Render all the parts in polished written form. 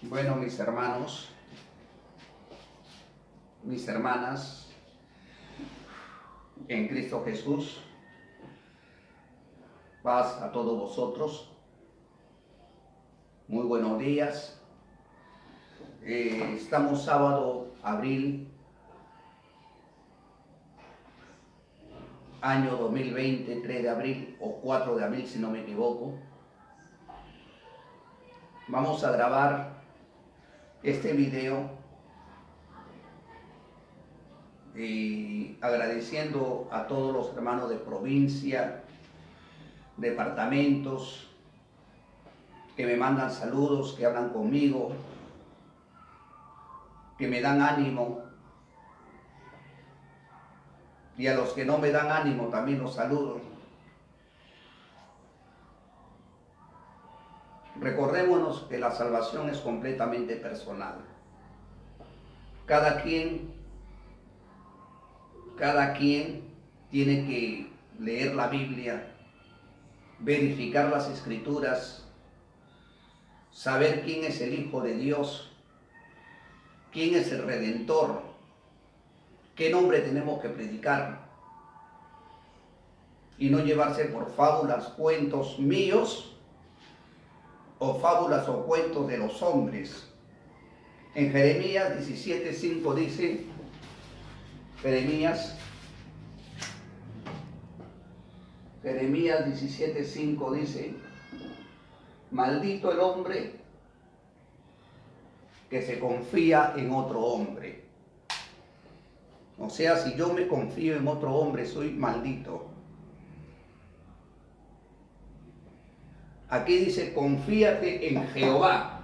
Bueno, mis hermanos, mis hermanas, en Cristo Jesús, paz a todos vosotros. Muy buenos días. Estamos sábado, abril, año 2020, 3 de abril o 4 de abril, si no me equivoco. Vamos a grabar este video agradeciendo a todos los hermanos de provincia, departamentos, que me mandan saludos, que hablan conmigo, que me dan ánimo, y a los que no me dan ánimo también los saludo. Recordémonos que la salvación es completamente personal. Cada quien tiene que leer la Biblia, verificar las Escrituras, saber quién es el Hijo de Dios, quién es el Redentor, qué nombre tenemos que predicar, y no llevarse por fábulas, cuentos míos, o fábulas o cuentos de los hombres. En Jeremías 17:5 dice, Jeremías 17:5 dice, maldito el hombre que se confía en otro hombre. O sea, si yo me confío en otro hombre, soy maldito. Aquí dice, confíate en Jehová.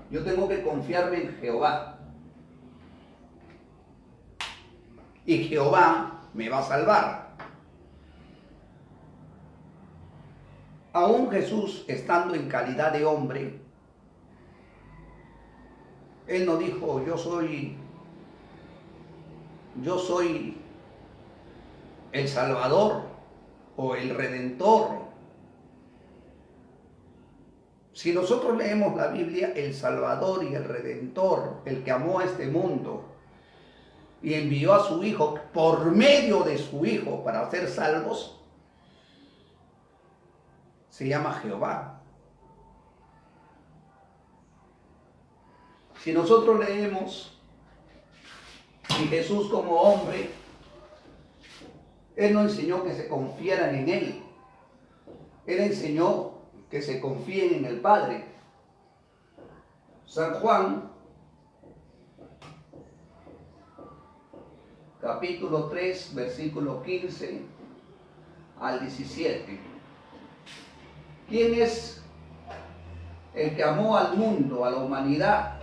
Yo tengo que confiarme en Jehová. Y Jehová me va a salvar. Aún Jesús, estando en calidad de hombre, Él no dijo, yo soy el Salvador o el Redentor. Si nosotros leemos la Biblia, el Salvador y el Redentor, el que amó a este mundo y envió a su Hijo por medio de su Hijo para ser salvos, se llama Jehová. Si nosotros leemos y Jesús como hombre, Él no enseñó que se confiaran en Él. Él enseñó que se confíen en el Padre. San Juan, capítulo 3, versículo 15 al 17. ¿Quién es el que amó al mundo, a la humanidad?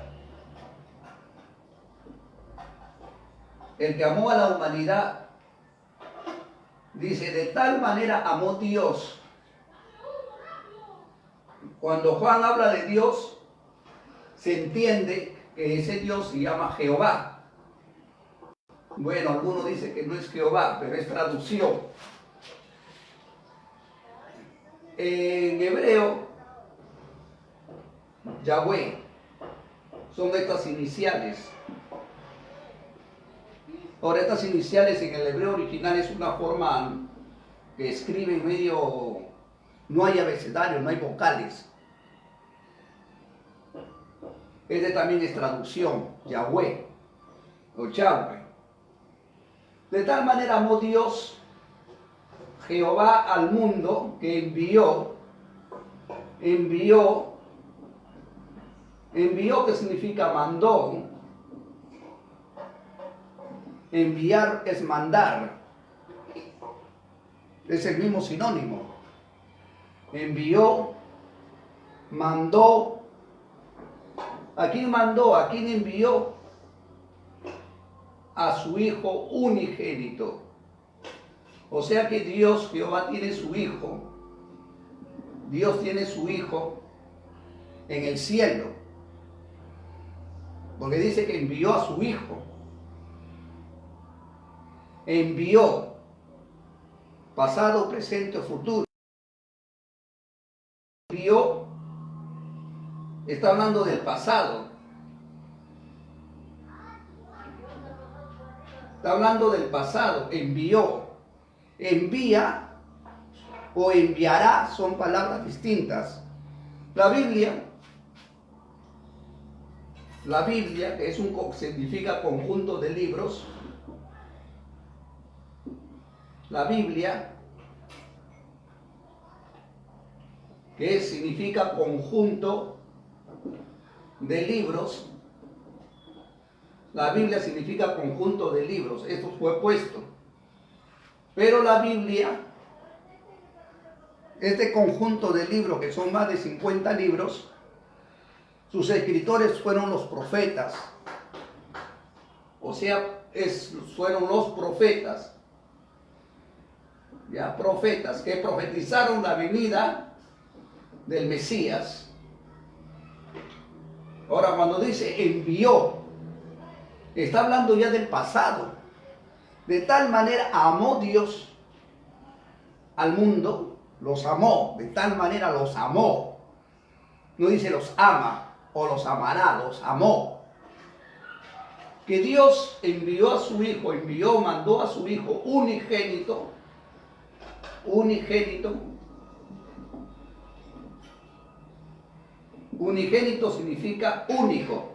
El que amó a la humanidad, dice, de tal manera amó Dios. Cuando Juan habla de Dios, se entiende que ese Dios se llama Jehová. Bueno, algunos dicen que no es Jehová, pero es traducción. En hebreo, Yahweh, son estas iniciales. Ahora, estas iniciales en el hebreo original es una forma que escribe en medio, no hay abecedario, no hay vocales. Este también es traducción, Yahweh o Yahweh. De tal manera amó Dios, Jehová, al mundo, que envió, que significa mandó. Enviar es mandar. Es el mismo sinónimo. Envió, mandó. ¿A quién mandó? ¿A quién envió? A su Hijo unigénito. O sea que Dios, Jehová, tiene su Hijo. Dios tiene su Hijo en el cielo. Porque dice que envió a su Hijo. Envió, pasado, presente o futuro. Envió está hablando del pasado. Está hablando del pasado. Envió. Envía o enviará son palabras distintas. La Biblia, que es significa conjunto de libros. La Biblia, que significa conjunto de libros. La Biblia significa conjunto de libros. Esto fue puesto. Pero la Biblia, este conjunto de libros, que son más de 50 libros, sus escritores fueron los profetas. O sea, fueron los profetas. Ya, profetas que profetizaron la venida del Mesías. Ahora, cuando dice envió, está hablando ya del pasado. De tal manera amó Dios al mundo, los amó, de tal manera los amó. No dice los ama o los amará, los amó. Que Dios envió a su Hijo, mandó a su Hijo unigénito. Unigénito significa único,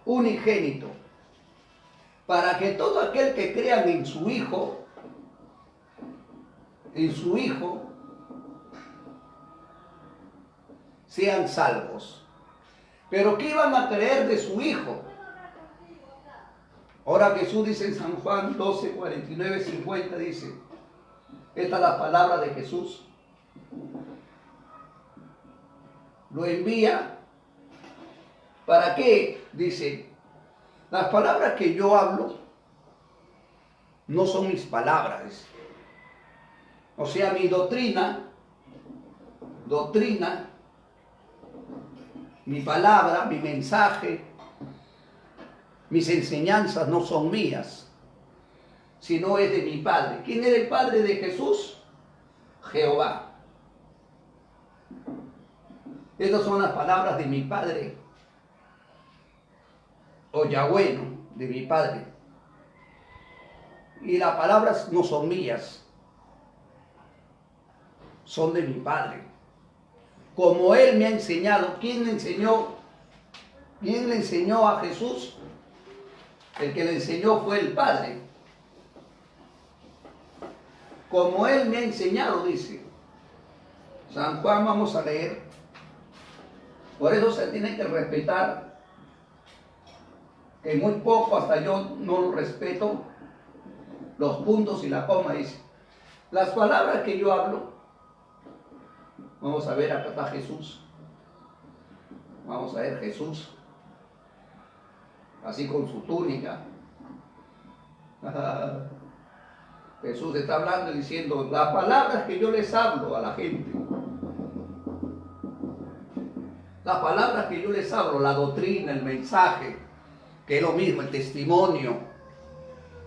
unigénito, para que todo aquel que crea en su Hijo, sean salvos. Pero ¿qué iban a creer de su Hijo? Ahora Jesús dice en San Juan 12, 49, 50, dice, esta es la palabra de Jesús. Lo envía, ¿para qué? Dice, las palabras que yo hablo no son mis palabras. O sea, mi doctrina, mi palabra, mi mensaje, mis enseñanzas no son mías, sino es de mi Padre. ¿Quién es el Padre de Jesús? Jehová. Estas son las palabras de mi Padre, o Yahweh, ¿no? De mi Padre. Y las palabras no son mías, son de mi Padre. Como Él me ha enseñado. ¿Quién le enseñó? ¿Quién le enseñó a Jesús? El que le enseñó fue el Padre. Como Él me ha enseñado, dice San Juan, vamos a leer. Por eso se tiene que respetar, que muy poco, hasta yo no lo respeto, los puntos y la coma. Dice, las palabras que yo hablo, vamos a ver, acá está Jesús. Vamos a ver Jesús, así con su túnica. Jesús está hablando y diciendo, las palabras que yo les hablo a la gente, las palabras que yo les hablo, la doctrina, el mensaje, que es lo mismo, el testimonio,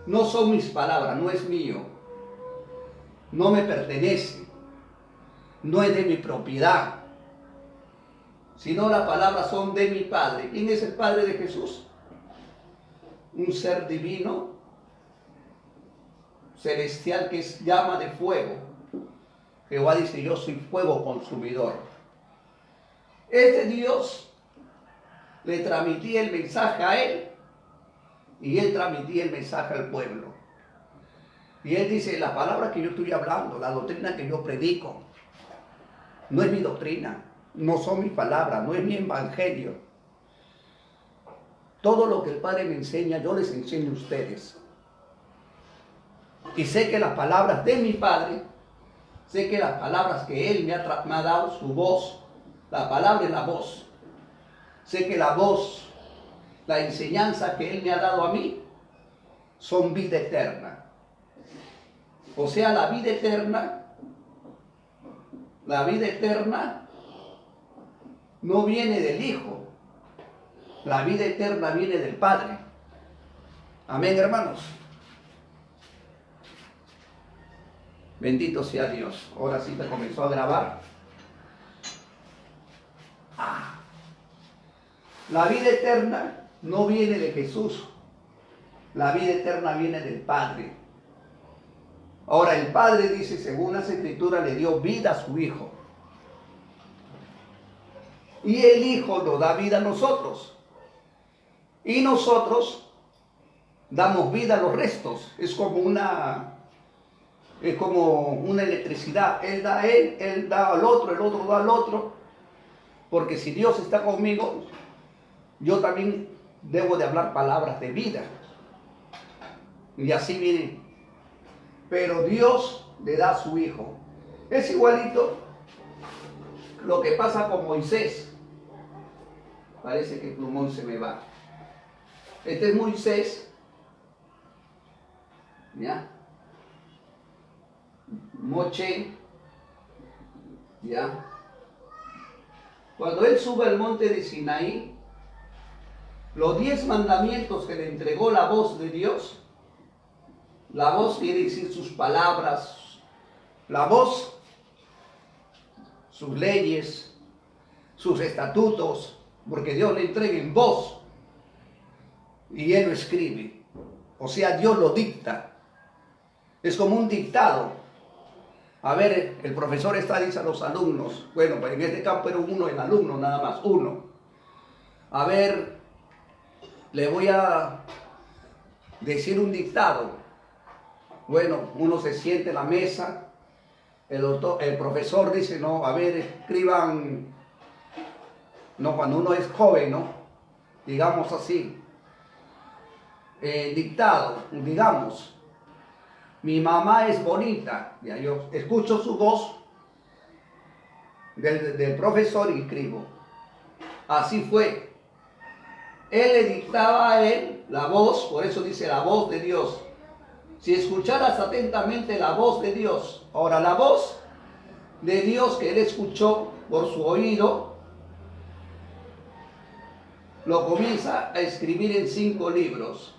no son mis palabras, no es mío, no me pertenece, no es de mi propiedad, sino las palabras son de mi Padre. ¿Quién es el Padre de Jesús? Un ser divino, celestial, que es llama de fuego. Jehová dice, yo soy fuego consumidor. Este Dios le transmitía el mensaje a Él y Él transmitía el mensaje al pueblo. Y Él dice, la palabra que yo estoy hablando, la doctrina que yo predico, no es mi doctrina, no son mis palabras, no es mi evangelio. Todo lo que el Padre me enseña, yo les enseño a ustedes. Y sé que las palabras de mi Padre, sé que las palabras que Él me ha dado, su voz, la palabra es la voz. Sé que la voz, la enseñanza que Él me ha dado a mí, son vida eterna. O sea, la vida eterna no viene del Hijo. La vida eterna viene del Padre. Amén, hermanos. Bendito sea Dios. Ahora sí te comenzó a grabar. La vida eterna no viene de Jesús. La vida eterna viene del Padre. Ahora el Padre dice, según las Escrituras, le dio vida a su Hijo. Y el Hijo nos da vida a nosotros. Y nosotros damos vida a los restos. Es como una electricidad. Él da a él da al otro, el otro da al otro. Porque si Dios está conmigo, yo también debo de hablar palabras de vida. Y así viene. Pero Dios le da a su Hijo. Es igualito lo que pasa con Moisés. Parece que el plumón se me va. Este es Moisés. ¿Ya? Moche. ¿Ya? Cuando él sube al monte de Sinaí, los 10 mandamientos que le entregó la voz de Dios, la voz quiere decir sus palabras, la voz, sus leyes, sus estatutos, porque Dios le entrega en voz y él lo escribe. O sea, Dios lo dicta. Es como un dictado. A ver, el profesor dice a los alumnos, bueno, pues en este campo era uno el alumno, nada más, uno. A ver, le voy a decir un dictado. Bueno, uno se siente en la mesa, el profesor dice, no, a ver, escriban, no, cuando uno es joven, ¿no? Digamos así, dictado, digamos, mi mamá es bonita, ya yo escucho su voz del profesor y escribo. Así fue. Él le dictaba a él la voz, por eso dice la voz de Dios. Si escucharas atentamente la voz de Dios, ahora la voz de Dios que él escuchó por su oído, lo comienza a escribir en 5 libros.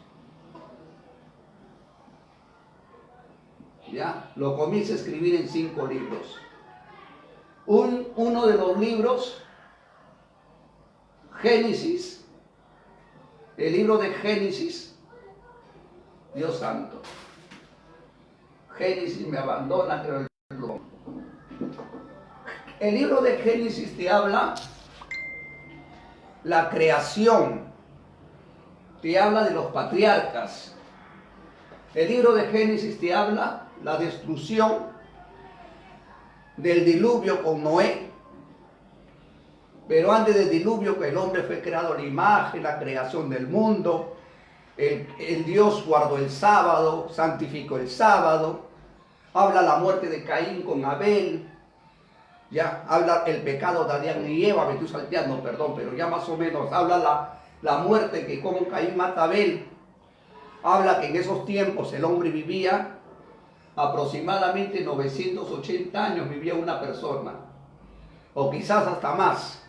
¿Ya? Lo comienza a escribir en 5 libros. Uno de los libros, Génesis, el libro de Génesis, Dios santo, Génesis me abandona, pero el libro de Génesis te habla la creación, te habla de los patriarcas. El libro de Génesis te habla la destrucción del diluvio con Noé. Pero antes del diluvio, que el hombre fue creado a la imagen, la creación del mundo, el Dios guardó el sábado, santificó el sábado. Habla la muerte de Caín con Abel. Ya habla el pecado de Adán y Eva, me estoy salteando, perdón, pero ya más o menos habla la muerte que como Caín mata a Abel. Habla que en esos tiempos el hombre vivía aproximadamente 980 años, vivía una persona, o quizás hasta más.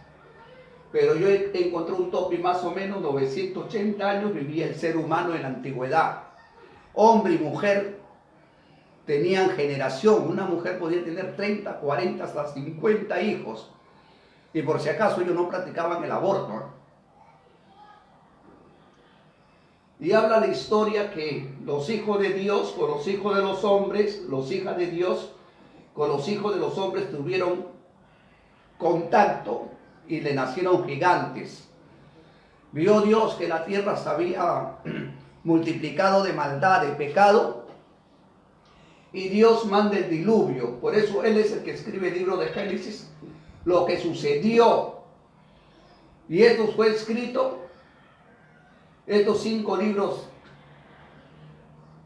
Pero yo encontré un tope más o menos 980 años vivía el ser humano en la antigüedad. Hombre y mujer tenían generación. Una mujer podía tener 30, 40, hasta 50 hijos. Y por si acaso ellos no practicaban el aborto, ¿no? Y habla la historia que los hijos de Dios con los hijos de los hombres, los hijas de Dios con los hijos de los hombres tuvieron contacto y le nacieron gigantes. Vio Dios que la tierra se había multiplicado de maldad, de pecado, y Dios manda el diluvio. Por eso Él es el que escribe el libro de Génesis, lo que sucedió. Y esto fue escrito, estos 5 libros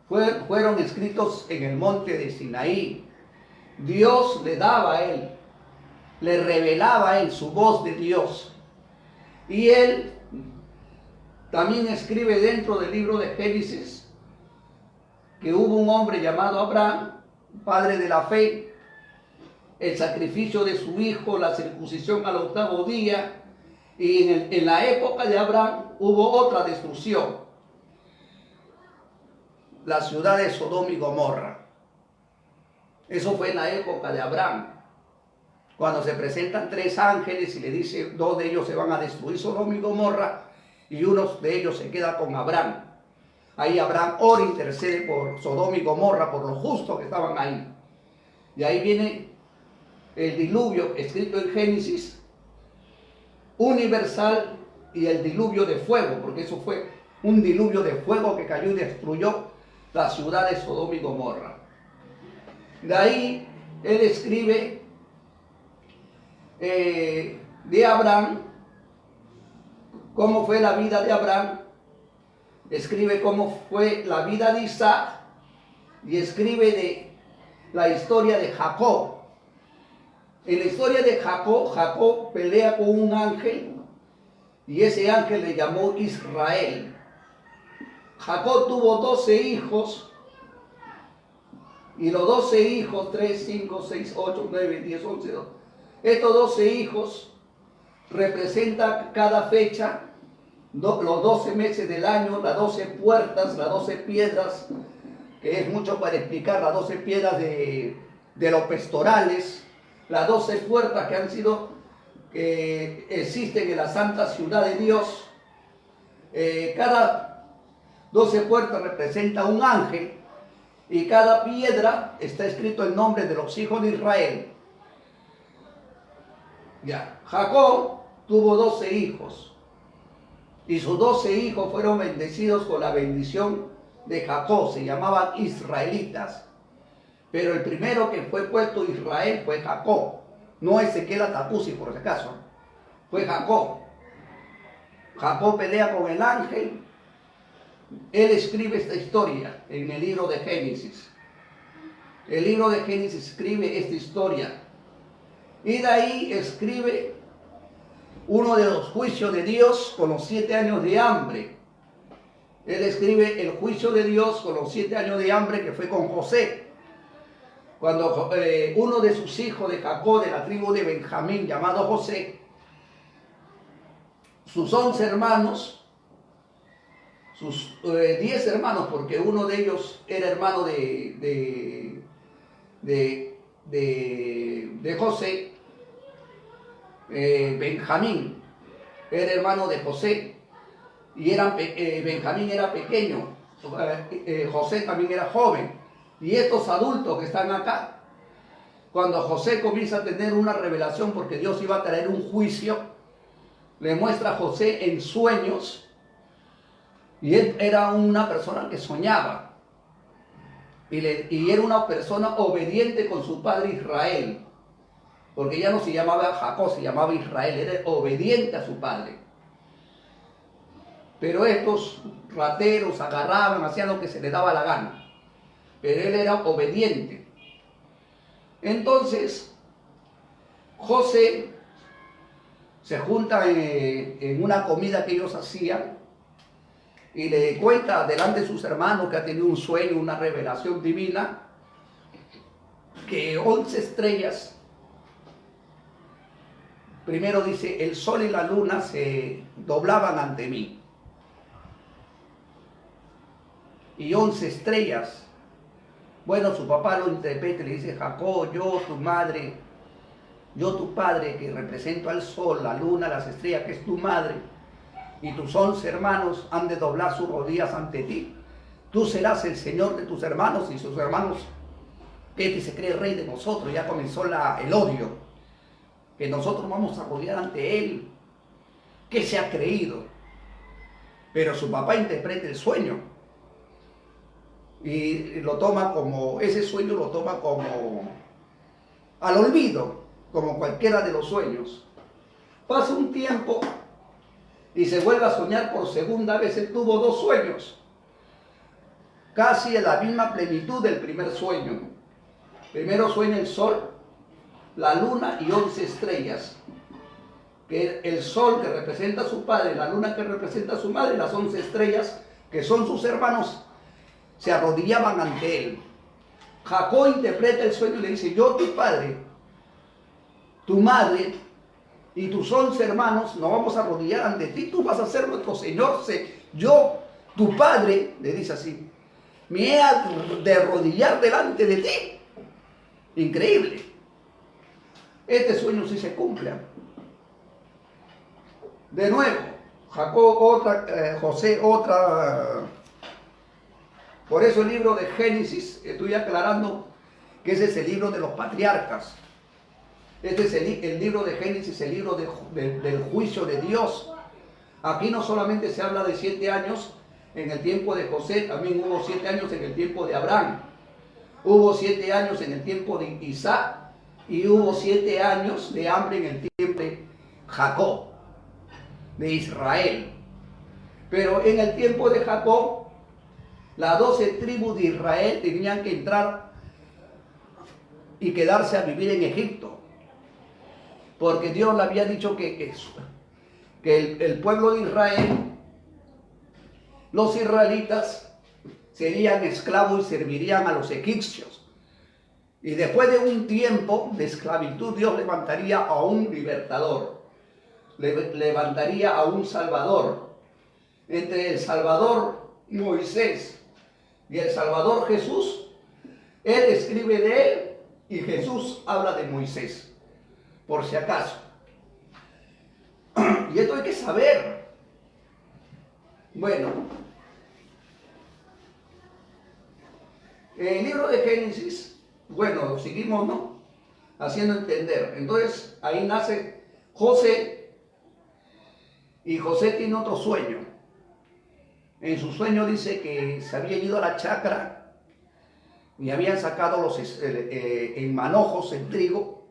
fueron escritos en el monte de Sinaí. Dios le daba a Él, le revelaba a Él su voz de Dios. Y Él también escribe dentro del libro de Génesis que hubo un hombre llamado Abraham, padre de la fe, el sacrificio de su hijo, la circuncisión al 8º día, y en la época de Abraham hubo otra destrucción, la ciudad de Sodoma y Gomorra. Eso fue en la época de Abraham, cuando se presentan tres ángeles y le dice, dos de ellos se van a destruir Sodoma y Gomorra, y uno de ellos se queda con Abraham. Ahí Abraham ora, intercede por Sodoma y Gomorra, por los justos que estaban ahí. Y ahí viene el diluvio escrito en Génesis, universal, y el diluvio de fuego, porque eso fue un diluvio de fuego que cayó y destruyó la ciudad de Sodoma y Gomorra. De ahí él escribe de Abraham, cómo fue la vida de Abraham, escribe cómo fue la vida de Isaac, y escribe de la historia de Jacob. En la historia de Jacob, Jacob pelea con un ángel, y ese ángel le llamó Israel. Jacob tuvo 12 hijos, y los 12 hijos, 3, 5, 6, 8, 9, 10, 11, 12. Estos 12 hijos representan cada fecha, los 12 meses del año, las 12 puertas, las 12 piedras, que es mucho para explicar, las 12 piedras de los pastorales, las 12 puertas que han sido, que existen en la santa ciudad de Dios. Cada 12 puertas representa un ángel, y cada piedra está escrito el nombre de los hijos de Israel. Ya, Jacob tuvo 12 hijos, y sus 12 hijos fueron bendecidos con la bendición de Jacob, se llamaban israelitas. Pero el primero que fue puesto Israel fue Jacob, no Ezequiel Atapuzi por si acaso, fue Jacob. Jacob pelea con el ángel. Él escribe esta historia en el libro de Génesis. El libro de Génesis escribe esta historia. Y de ahí escribe uno de los juicios de Dios con los 7 años de hambre. Él escribe el juicio de Dios con los 7 años de hambre que fue con José. Cuando uno de sus hijos de Jacob, de la tribu de Benjamín, llamado José, sus 11 hermanos, sus 10 hermanos, porque uno de ellos era hermano de José, Benjamín era hermano de José, y Benjamín era pequeño, José también era joven. Y estos adultos que están acá, cuando José comienza a tener una revelación, porque Dios iba a traer un juicio, le muestra a José en sueños, y él era una persona que soñaba, y era una persona obediente con su padre Israel, porque ya no se llamaba Jacob, se llamaba Israel, era obediente a su padre. Pero estos rateros agarraban, hacían lo que se les daba la gana, pero él era obediente. Entonces José se junta en una comida que ellos hacían, y le cuenta delante de sus hermanos que ha tenido un sueño, una revelación divina, que 11 estrellas, primero dice, el sol y la luna se doblaban ante mí, y 11 estrellas. Bueno, su papá lo interpreta y le dice, Jacob, yo, tu madre, yo, tu padre, que represento al sol, la luna, las estrellas, que es tu madre, y tus 11 hermanos han de doblar sus rodillas ante ti. Tú serás el Señor de tus hermanos, y sus hermanos, este se cree rey de nosotros. Ya comenzó el odio, que nosotros vamos a arrodillar ante él, que se ha creído. Pero su papá interpreta el sueño, y lo toma como, ese sueño lo toma como al olvido, como cualquiera de los sueños. Pasa un tiempo y se vuelve a soñar por segunda vez. Él tuvo 2 sueños, casi en la misma plenitud del primer sueño. Primero sueña el sol, la luna y 11 estrellas. Que el sol que representa a su padre, la luna que representa a su madre, las 11 estrellas que son sus hermanos, se arrodillaban ante él. Jacob interpreta el sueño y le dice, yo, tu padre, tu madre y tus 11 hermanos nos vamos a arrodillar ante ti, tú vas a ser nuestro Señor. Yo, tu padre, le dice así, me he de arrodillar delante de ti. Increíble. este sueño sí se cumple. De nuevo, Jacob otra, José otra. Por eso el libro de Génesis, estoy aclarando que ese es el libro de los patriarcas. Este es el libro de Génesis, el libro del juicio de Dios. Aquí no solamente se habla de 7 años en el tiempo de José, también hubo 7 años en el tiempo de Abraham. Hubo 7 años en el tiempo de Isaac y hubo 7 años de hambre en el tiempo de Jacob, de Israel. Pero en el tiempo de Jacob, las 12 tribus de Israel tenían que entrar y quedarse a vivir en Egipto. Porque Dios le había dicho que el pueblo de Israel, los israelitas, serían esclavos y servirían a los egipcios. Y después de un tiempo de esclavitud, Dios levantaría a un libertador, levantaría a un salvador. Entre el Salvador Moisés y el Salvador Jesús, él escribe de él y Jesús habla de Moisés, por si acaso. Y esto hay que saber. Bueno, el libro de Génesis, bueno, seguimos, ¿no?, haciendo entender. Entonces, ahí nace José, y José tiene otro sueño. En su sueño dice que se había ido a la chacra y habían sacado en manojos el trigo,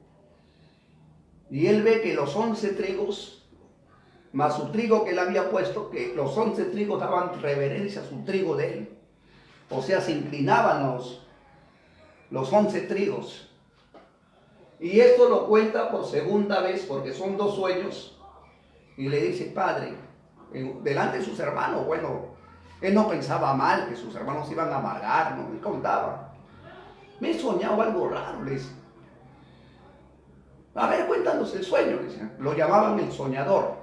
y él ve que los 11 trigos, más su trigo que él había puesto, que los 11 trigos daban reverencia a su trigo de él. O sea, se inclinaban los 11 trigos. Y esto lo cuenta por segunda vez, porque son 2 sueños. Y le dice, padre, delante de sus hermanos, bueno, él no pensaba mal que sus hermanos iban a amargar, no, él contaba. Me he soñado algo raro, le dice. A ver, cuéntanos el sueño, le dice. Lo llamaban el soñador.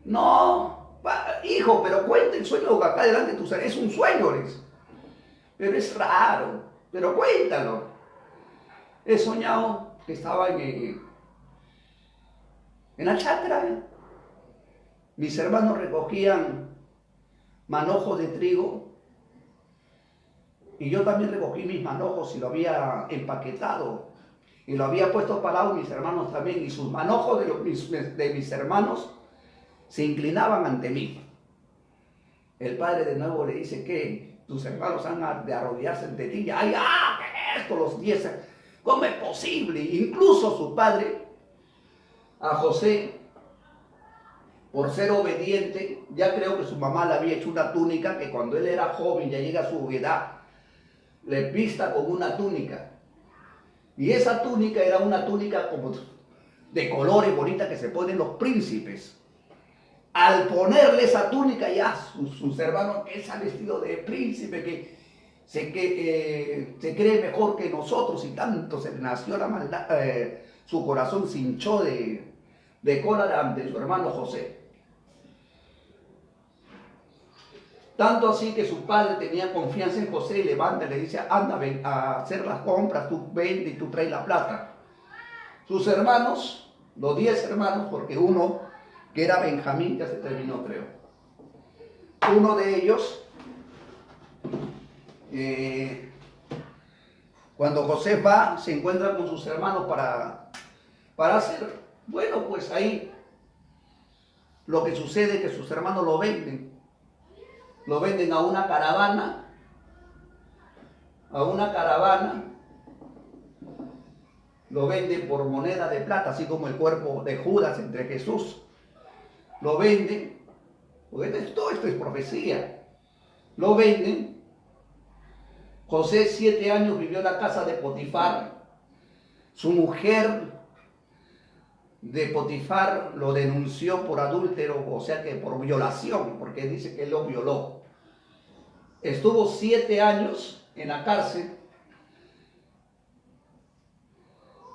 No, hijo, pero cuenta el sueño acá delante de tus hermanos. Es un sueño, le dice. Pero es raro, pero cuéntalo. He soñado que estaba en la chacra. Mis hermanos recogían manojos de trigo y yo también recogí mis manojos y lo había empaquetado y lo había puesto parado, mis hermanos también, y sus manojos de mis hermanos se inclinaban ante mí. El padre de nuevo le dice que tus hermanos han de arrodillarse ante ti. ¡Ay, qué es esto! Los 10, ¿cómo es posible? Incluso su padre, a José, por ser obediente, ya creo que su mamá le había hecho una túnica que cuando él era joven, ya llega a su edad, le vista con una túnica. Y esa túnica era una túnica como de colores bonita que se ponen los príncipes. Al ponerle esa túnica ya sus hermanos, que se ha vestido de príncipe, que se cree mejor que nosotros, y tanto se le nació la maldad, su corazón se hinchó de cólera ante su hermano José. Tanto así que su padre tenía confianza en José y le dice, anda a hacer las compras, tú vende y tú traes la plata. Sus hermanos, los 10 hermanos, porque uno que era Benjamín ya se terminó, creo. Uno de ellos, cuando José va, se encuentra con sus hermanos para hacer, bueno, pues ahí lo que sucede es que sus hermanos lo venden a una caravana, lo venden por moneda de plata, así como el cuerpo de Judas entre Jesús. Lo venden, porque todo esto es profecía. Lo venden. José 7 años vivió en la casa de Potifar. Su mujer de Potifar lo denunció por adúltero, o sea que por violación, porque dice que él lo violó. Estuvo 7 años en la cárcel.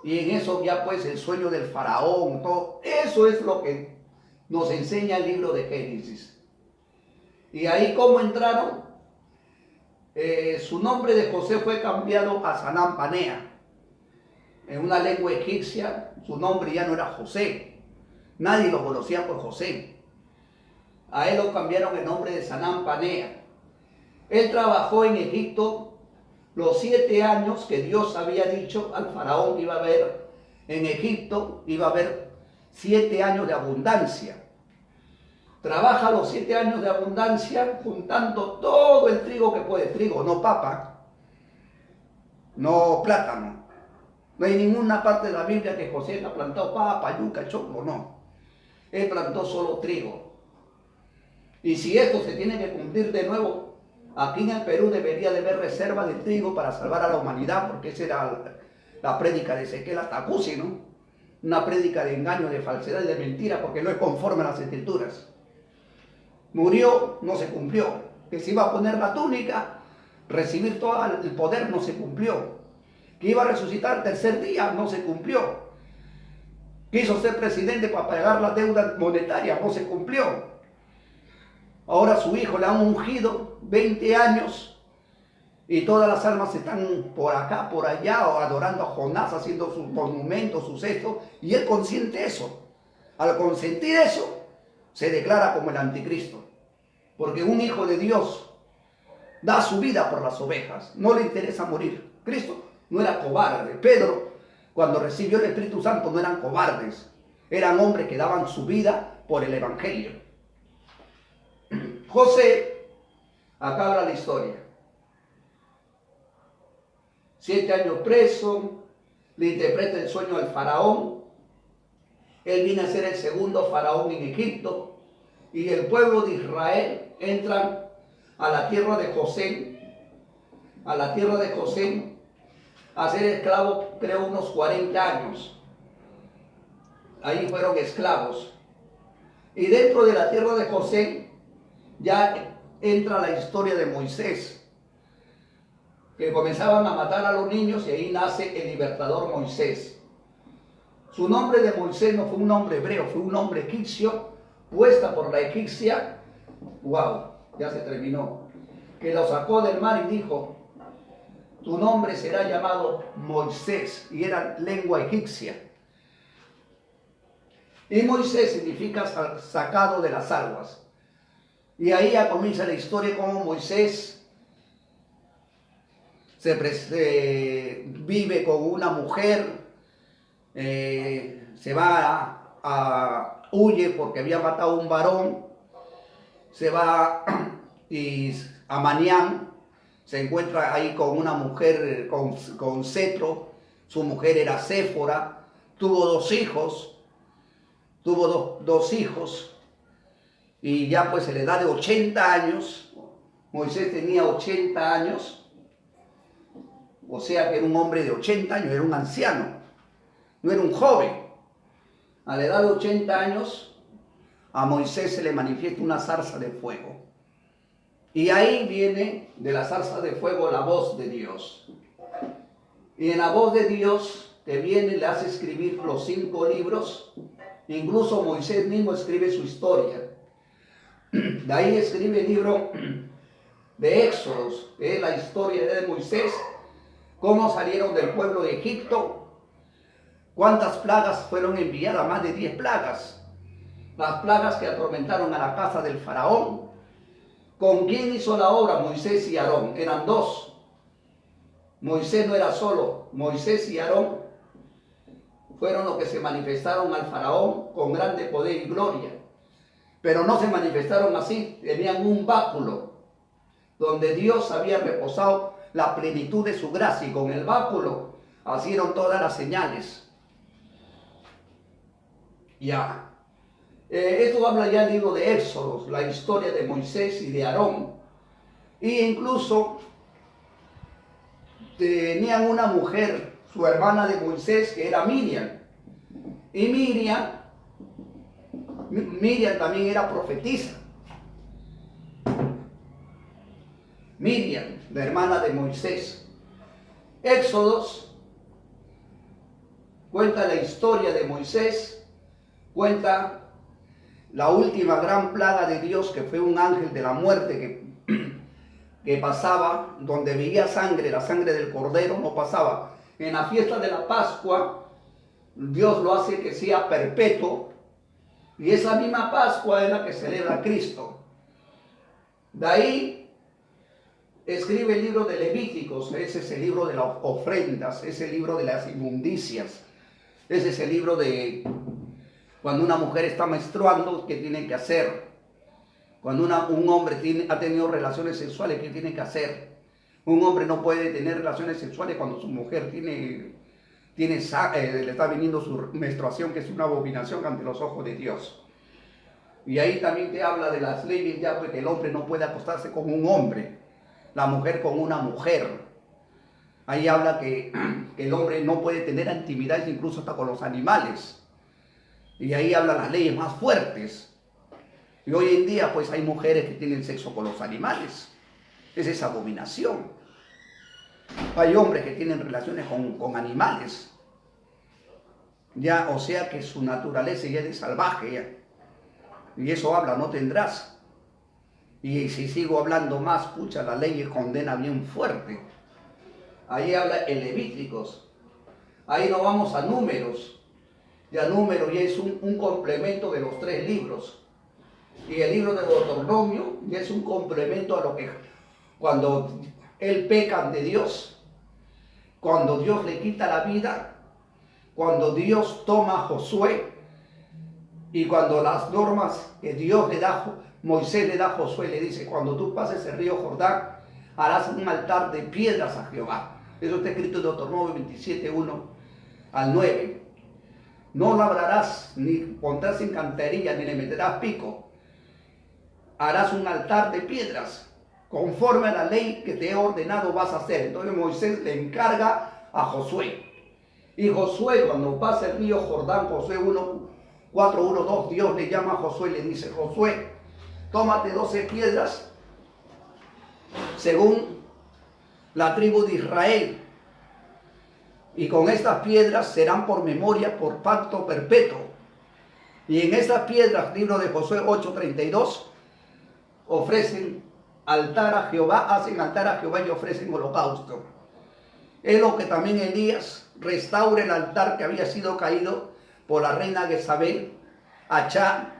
Y en eso ya pues el sueño del faraón, todo eso es lo que nos enseña el libro de Génesis. Y ahí cómo entraron, su nombre de José fue cambiado a Sanán Panea. en una lengua egipcia, su nombre ya no era José. Nadie lo conocía por José. A él lo cambiaron el nombre de Sanán Panea. Él trabajó en Egipto los 7 años que Dios había dicho al faraón que iba a haber en Egipto, iba a haber 7 años de abundancia. Trabaja los 7 años de abundancia juntando todo el trigo que puede. Trigo, no papa, no plátano. No hay ninguna parte de la Biblia que José ha plantado papa, yuca, choclo, no. Él plantó solo trigo. Y si esto se tiene que cumplir de nuevo, aquí en el Perú debería de haber reserva de trigo para salvar a la humanidad, porque esa era la prédica de Ezequiel Atacusi, ¿no? Una prédica de engaño, de falsedad y de mentira, porque no es conforme a las Escrituras. Murió, no se cumplió. Que se iba a poner la túnica, recibir todo el poder, no se cumplió. Que iba a resucitar el tercer día, no se cumplió. Quiso ser presidente para pagar la deuda monetaria, no se cumplió. Ahora su hijo le han ungido 20 años y todas las almas están por acá, por allá, o adorando a Jonás, haciendo sus monumentos, sus esto, y él consiente eso. Al consentir eso, se declara como el anticristo. Porque un hijo de Dios da su vida por las ovejas, no le interesa morir. Cristo no era cobarde. Pedro, cuando recibió el Espíritu Santo, no eran cobardes. Eran hombres que daban su vida por el Evangelio. José, acá habla la historia. 7 años preso, le interpreta el sueño al faraón. Él viene a ser el segundo faraón en Egipto. Y el pueblo de Israel entra a la tierra de José, a ser esclavos, creo, unos 40 años. Ahí fueron esclavos. Y dentro de la tierra de José ya entra la historia de Moisés, que comenzaban a matar a los niños y ahí nace el libertador Moisés. Su nombre de Moisés no fue un nombre hebreo, fue un nombre egipcio, puesta por la egipcia, ya se terminó, que lo sacó del mar y dijo, tu nombre será llamado Moisés, y era lengua egipcia. Y Moisés significa sacado de las aguas. Y ahí ya comienza la historia como Moisés vive con una mujer, se va huye porque había matado a un varón, se va a Madián, se encuentra ahí con una mujer con cetro, su mujer era Séfora, tuvo 2 hijos, dos hijos, y ya pues a la edad de 80 años, Moisés tenía 80 años, o sea que era un hombre de 80 años, era un anciano, no era un joven. A la edad de 80 años, a Moisés se le manifiesta una zarza de fuego. Y ahí viene de la zarza de fuego la voz de Dios. Y en la voz de Dios que viene le hace escribir los 5 libros. Incluso Moisés mismo escribe su historia. De ahí escribe el libro de Éxodos, que es la historia de Moisés, cómo salieron del pueblo de Egipto, cuántas plagas fueron enviadas, más de 10 plagas. Las plagas que atormentaron a la casa del faraón. ¿Con quién hizo la obra? Moisés y Aarón. Eran 2. Moisés no era solo. Moisés y Aarón fueron los que se manifestaron al faraón con grande poder y gloria. Pero no se manifestaron así. Tenían un báculo donde Dios había reposado la plenitud de su gracia. Y con el báculo hicieron todas las señales. Ya. Esto habla ya del libro de Éxodos, la historia de Moisés y de Aarón. Y incluso tenían una mujer, su hermana de Moisés, que era Miriam. Y Miriam también era profetisa. Miriam, la hermana de Moisés. Éxodos cuenta la historia de Moisés, cuenta la última gran plaga de Dios, que fue un ángel de la muerte que pasaba donde veía sangre, la sangre del cordero no pasaba. en la fiesta de la Pascua, Dios lo hace que sea perpetuo, y esa misma Pascua es la que celebra Cristo. De ahí escribe el libro de Levíticos, ese es el libro de las ofrendas, ese es el libro de las inmundicias, ese es el libro de cuando una mujer está menstruando, ¿qué tiene que hacer? Cuando un hombre ha tenido relaciones sexuales, ¿qué tiene que hacer? Un hombre no puede tener relaciones sexuales cuando su mujer le está viniendo su menstruación, que es una abominación ante los ojos de Dios. Y ahí también te habla de las leyes ya, pues, que el hombre no puede acostarse con un hombre, la mujer con una mujer. Ahí habla que el hombre no puede tener intimidad incluso hasta con los animales. Y ahí habla las leyes más fuertes. Y hoy en día pues hay mujeres que tienen sexo con los animales. Es esa abominación. Hay hombres que tienen relaciones con animales. Ya, o sea que su naturaleza ya es de salvaje. Ya. Y eso habla, no tendrás. Y si sigo hablando más, pucha, la ley condena bien fuerte. Ahí habla el Levíticos. Ahí nos vamos a Números. Ya Números ya es un complemento de los 3 libros. Y el libro de Deuteronomio ya es un complemento a lo que cuando él peca de Dios, cuando Dios le quita la vida, cuando Dios toma a Josué y cuando las normas que Moisés le da a Josué, le dice, cuando tú pases el río Jordán, harás un altar de piedras a Jehová. Eso está escrito en Deuteronomio 27, 1 al 9. No labrarás, ni pondrás encantería, ni le meterás pico. Harás un altar de piedras, conforme a la ley que te he ordenado vas a hacer. Entonces Moisés le encarga a Josué. Y Josué, cuando pasa el río Jordán, Josué 4:1-2, Dios le llama a Josué y le dice, Josué, tómate 12 piedras, según la tribu de Israel. Y con estas piedras serán por memoria, por pacto perpetuo. Y en estas piedras, libro de Josué 8:32, ofrecen altar a Jehová, hacen altar a Jehová y ofrecen holocausto. Es lo que también Elías restaura el altar que había sido caído por la reina Jezabel, Achá.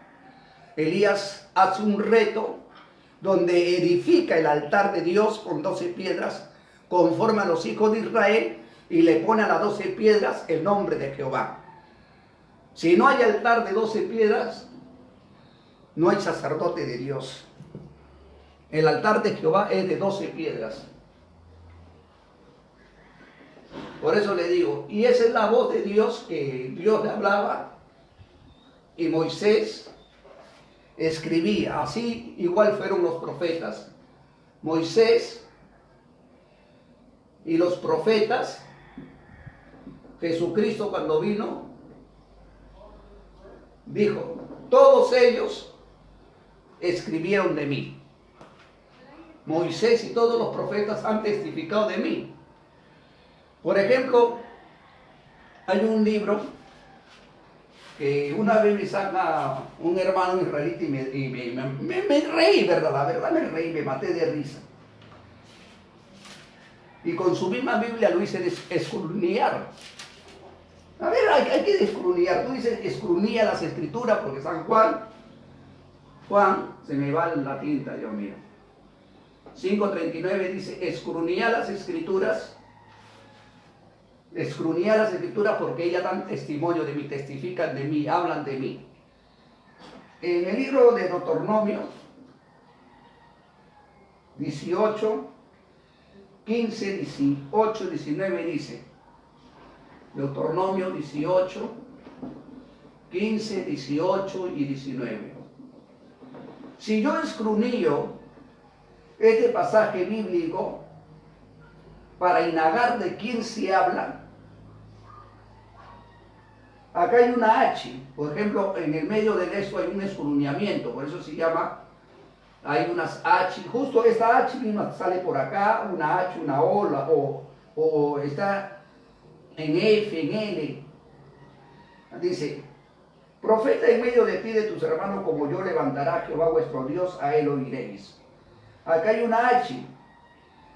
Elías hace un reto donde edifica el altar de Dios con 12 piedras, conforme a los hijos de Israel, y le pone a las 12 piedras el nombre de Jehová. Si no hay altar de 12 piedras, no hay sacerdote de Dios. El altar de Jehová es de 12 piedras. Por eso le digo, y esa es la voz de Dios que Dios le hablaba y Moisés escribía. Así igual fueron los profetas. Moisés y los profetas, Jesucristo cuando vino, dijo, todos ellos escribieron de mí. Moisés y todos los profetas han testificado de mí. Por ejemplo, hay un libro que una vez me saca un hermano israelita y me reí, ¿verdad? La verdad me reí, me maté de risa. Y con su misma Biblia lo hice escudriñar. A ver, hay que escudriñar. Tú dices escudriña las escrituras porque San Juan, se me va la tinta, Dios mío. 5:39 dice, escudriña las escrituras porque ellas dan testimonio de mí, testifican de mí, hablan de mí. En el libro de Deuteronomio 18, 15, 18, 19 dice, Deuteronomio 18, 15, 18 y 19. Si yo escudriño este pasaje bíblico para indagar de quién se habla, acá hay una H, por ejemplo, en el medio de esto hay un escudriñamiento, por eso se llama, hay unas H, justo esta H misma sale por acá, una H, una O, o está en F, en L. Dice, profeta en medio de ti de tus hermanos como yo levantará Jehová vuestro Dios, a él oiréis. Acá hay una H,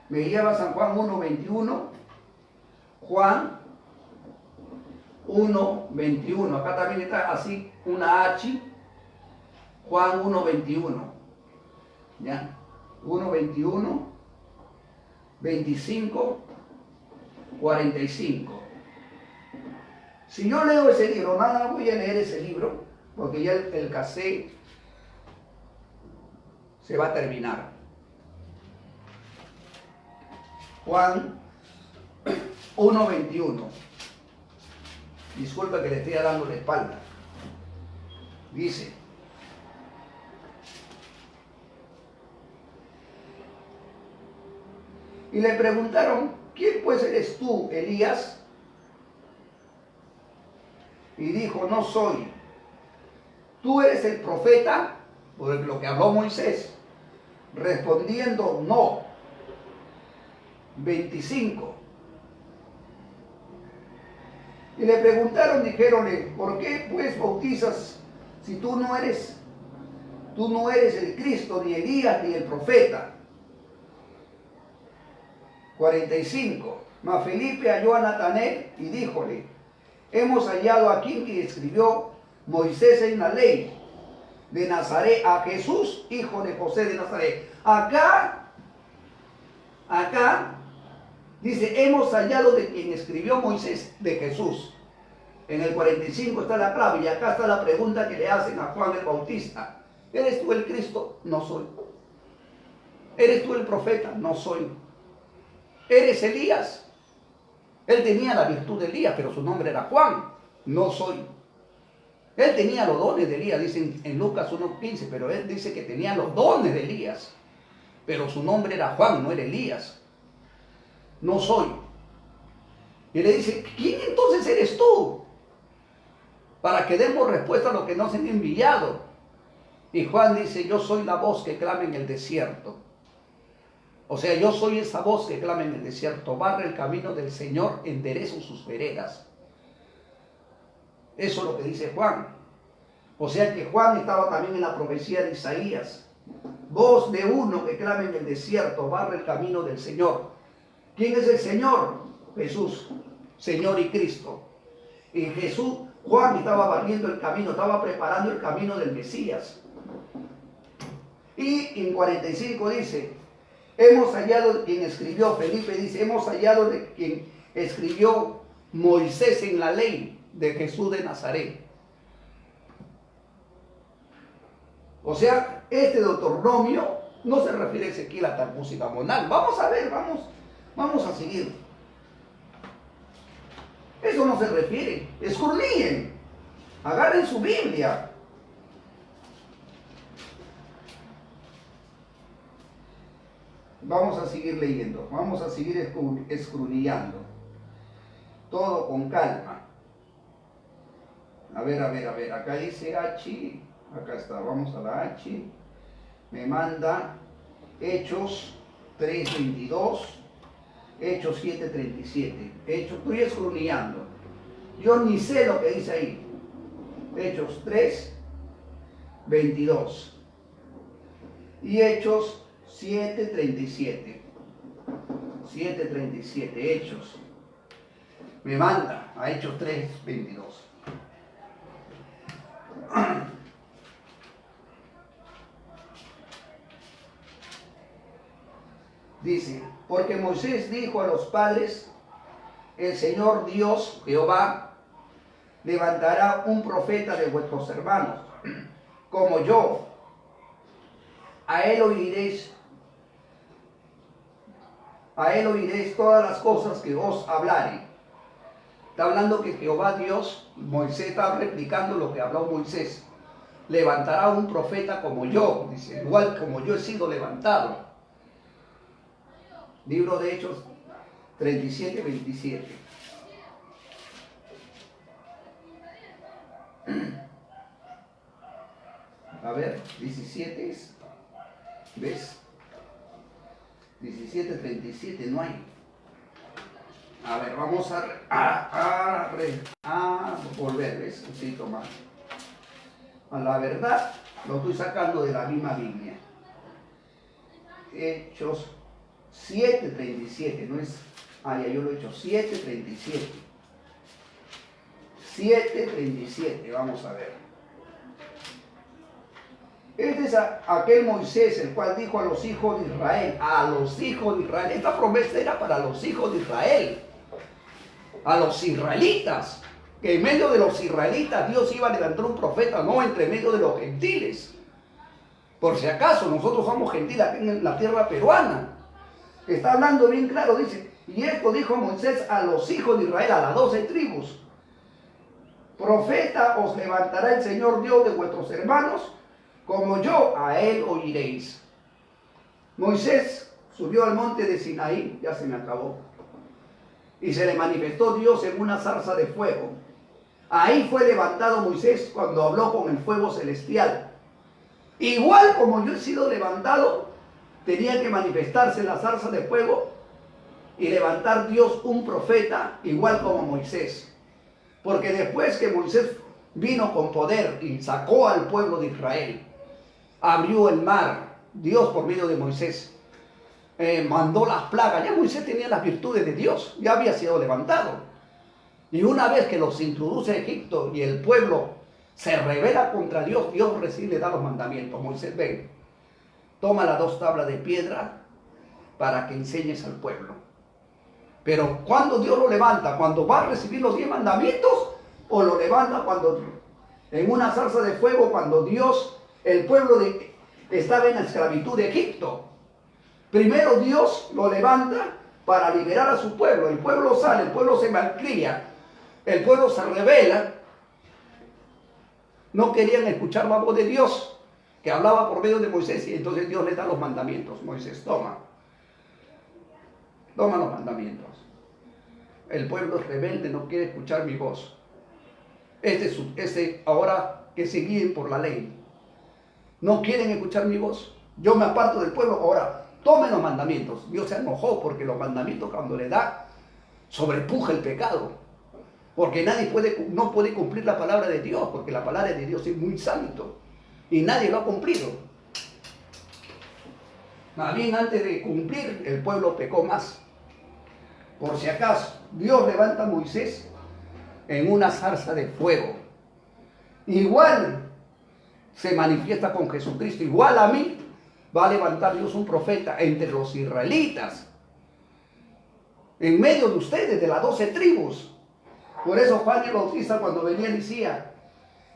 me lleva San Juan 1:21, Juan 1:21. Acá también está así una H. Juan 1:21. ¿Ya? 1:21, 25, 45. Si yo leo ese libro, nada voy a leer ese libro, porque ya el cassette se va a terminar. Juan 1:21. Disculpa que le estoy dando la espalda. Dice: y le preguntaron, ¿quién pues eres tú, Elías? Y dijo, no soy. ¿Tú eres el profeta? Por lo que habló Moisés. Respondiendo, no. 25. Y le preguntaron, dijéronle, ¿por qué pues bautizas si tú no eres el Cristo, ni Elías, ni el profeta? 45. Mas Felipe halló a Natanael y díjole, hemos hallado a quien que escribió Moisés en la ley, de Nazaret, a Jesús, hijo de José de Nazaret. Acá, dice, hemos hallado de quien escribió Moisés, de Jesús. En el 45 está la clave, y acá está la pregunta que le hacen a Juan el Bautista. ¿Eres tú el Cristo? No soy. ¿Eres tú el profeta? No soy. ¿Eres Elías? Él tenía la virtud de Elías, pero su nombre era Juan. No soy. Él tenía los dones de Elías, dicen en Lucas 1:15, pero él dice que tenía los dones de Elías. Pero su nombre era Juan, no era Elías. No soy. Y le dice, ¿quién entonces eres tú? Para que demos respuesta a lo que nos han enviado. Y Juan dice, yo soy la voz que clama en el desierto. O sea, yo soy esa voz que clama en el desierto. Barre el camino del Señor, enderezo sus veredas. Eso es lo que dice Juan. O sea que Juan estaba también en la profecía de Isaías. Voz de uno que clama en el desierto, barre el camino del Señor. ¿Quién es el Señor? Jesús, Señor y Cristo. Y Jesús, Juan estaba barriendo el camino, estaba preparando el camino del Mesías. Y en 45 dice, hemos hallado de quien escribió, Felipe dice, hemos hallado de quien escribió Moisés en la ley, de Jesús de Nazaret. O sea, este Deuteronomio no se refiere a Ezequiel a tal música monal. Vamos a ver, vamos a seguir. Eso no se refiere. Escudriñen. Agarren su Biblia. Vamos a seguir leyendo. Vamos a seguir escudriñando. Todo con calma. A ver. Acá dice H. Acá está. Vamos a la H. Me manda Hechos 3:22. Hechos 7:37. Hechos, estoy escudriñando. Yo ni sé lo que dice ahí. Hechos 3:22. Y Hechos 7:37. 7:37. Hechos. Me manda a Hechos 3:22. Dice, porque Moisés dijo a los padres, el Señor Dios, Jehová, levantará un profeta de vuestros hermanos, como yo. A él oiréis todas las cosas que os hablare. Está hablando que Jehová Dios, Moisés está replicando lo que habló Moisés. Levantará un profeta como yo, dice, igual como yo he sido levantado. Libro de Hechos 37:27. A ver, 17 es. ¿Ves? 17:37 no hay. A ver, vamos a volver, ¿ves? Un poquito más. A la verdad, lo estoy sacando de la misma Biblia. Hechos 7:37, no es Ah, ya yo lo he hecho, 7:37. 7:37, vamos a ver. Este es aquel Moisés, el cual dijo a los hijos de Israel, esta promesa era para los hijos de Israel, a los israelitas, que en medio de los israelitas Dios iba a levantar un profeta, no entre medio de los gentiles. Por si acaso, nosotros somos gentiles aquí en la tierra peruana. Está hablando bien claro, dice, y esto dijo Moisés a los hijos de Israel, a las 12 tribus. Profeta os levantará el Señor Dios de vuestros hermanos, como yo a él oiréis. Moisés subió al monte de Sinaí, ya se me acabó, y se le manifestó Dios en una zarza de fuego. Ahí fue levantado Moisés cuando habló con el fuego celestial. Igual como yo he sido levantado, tenía que manifestarse la zarza de fuego y levantar Dios un profeta igual como Moisés. Porque después que Moisés vino con poder y sacó al pueblo de Israel, abrió el mar, Dios por medio de Moisés, mandó las plagas. Ya Moisés tenía las virtudes de Dios, ya había sido levantado. Y una vez que los introduce a Egipto y el pueblo se rebela contra Dios, Dios recién le da los mandamientos. Moisés, ven, toma las 2 tablas de piedra para que enseñes al pueblo. Pero cuando Dios lo levanta, cuando va a recibir los 10 mandamientos, o lo levanta cuando en una zarza de fuego, cuando Dios, el pueblo estaba en la esclavitud de Egipto. Primero Dios lo levanta para liberar a su pueblo. El pueblo sale, el pueblo se malcria, el pueblo se rebela. No querían escuchar la voz de Dios, que hablaba por medio de Moisés, y entonces Dios le da los mandamientos. Moisés, toma los mandamientos. El pueblo es rebelde, no quiere escuchar mi voz. Ahora que se guíen por la ley. No quieren escuchar mi voz. Yo me aparto del pueblo, ahora tomen los mandamientos. Dios se enojó porque los mandamientos, cuando le da, sobrepuja el pecado. Porque nadie no puede cumplir la palabra de Dios, porque la palabra de Dios es muy santo y nadie lo ha cumplido. Más bien, antes de cumplir, el pueblo pecó más. Por si acaso, Dios levanta a Moisés en una zarza de fuego. Igual se manifiesta con Jesucristo, igual a mí va a levantar Dios un profeta entre los israelitas, en medio de ustedes, de las 12 tribus. Por eso Juan el Bautista, cuando venía, decía,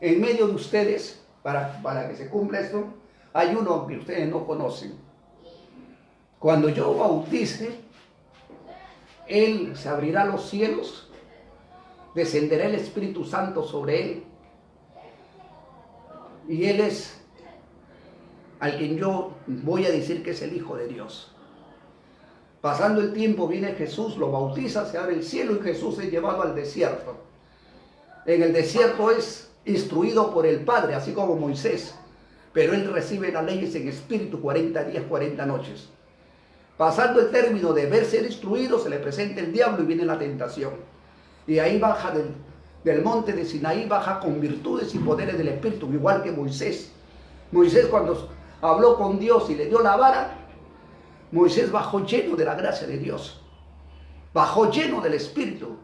en medio de ustedes, para que se cumpla esto, hay uno que ustedes no conocen. Cuando yo bautice, él se abrirá los cielos, descenderá el Espíritu Santo sobre él, y él es al quien yo voy a decir que es el Hijo de Dios. Pasando el tiempo viene Jesús, lo bautiza, se abre el cielo y Jesús es llevado al desierto. En el desierto es instruido por el Padre, así como Moisés, pero él recibe las leyes en espíritu 40 días, 40 noches. Pasando el término de ver ser instruido, se le presenta el diablo y viene la tentación. Y ahí baja del monte de Sinaí, baja con virtudes y poderes del Espíritu, igual que Moisés. Moisés, cuando habló con Dios y le dio la vara, Moisés bajó lleno de la gracia de Dios, bajó lleno del Espíritu.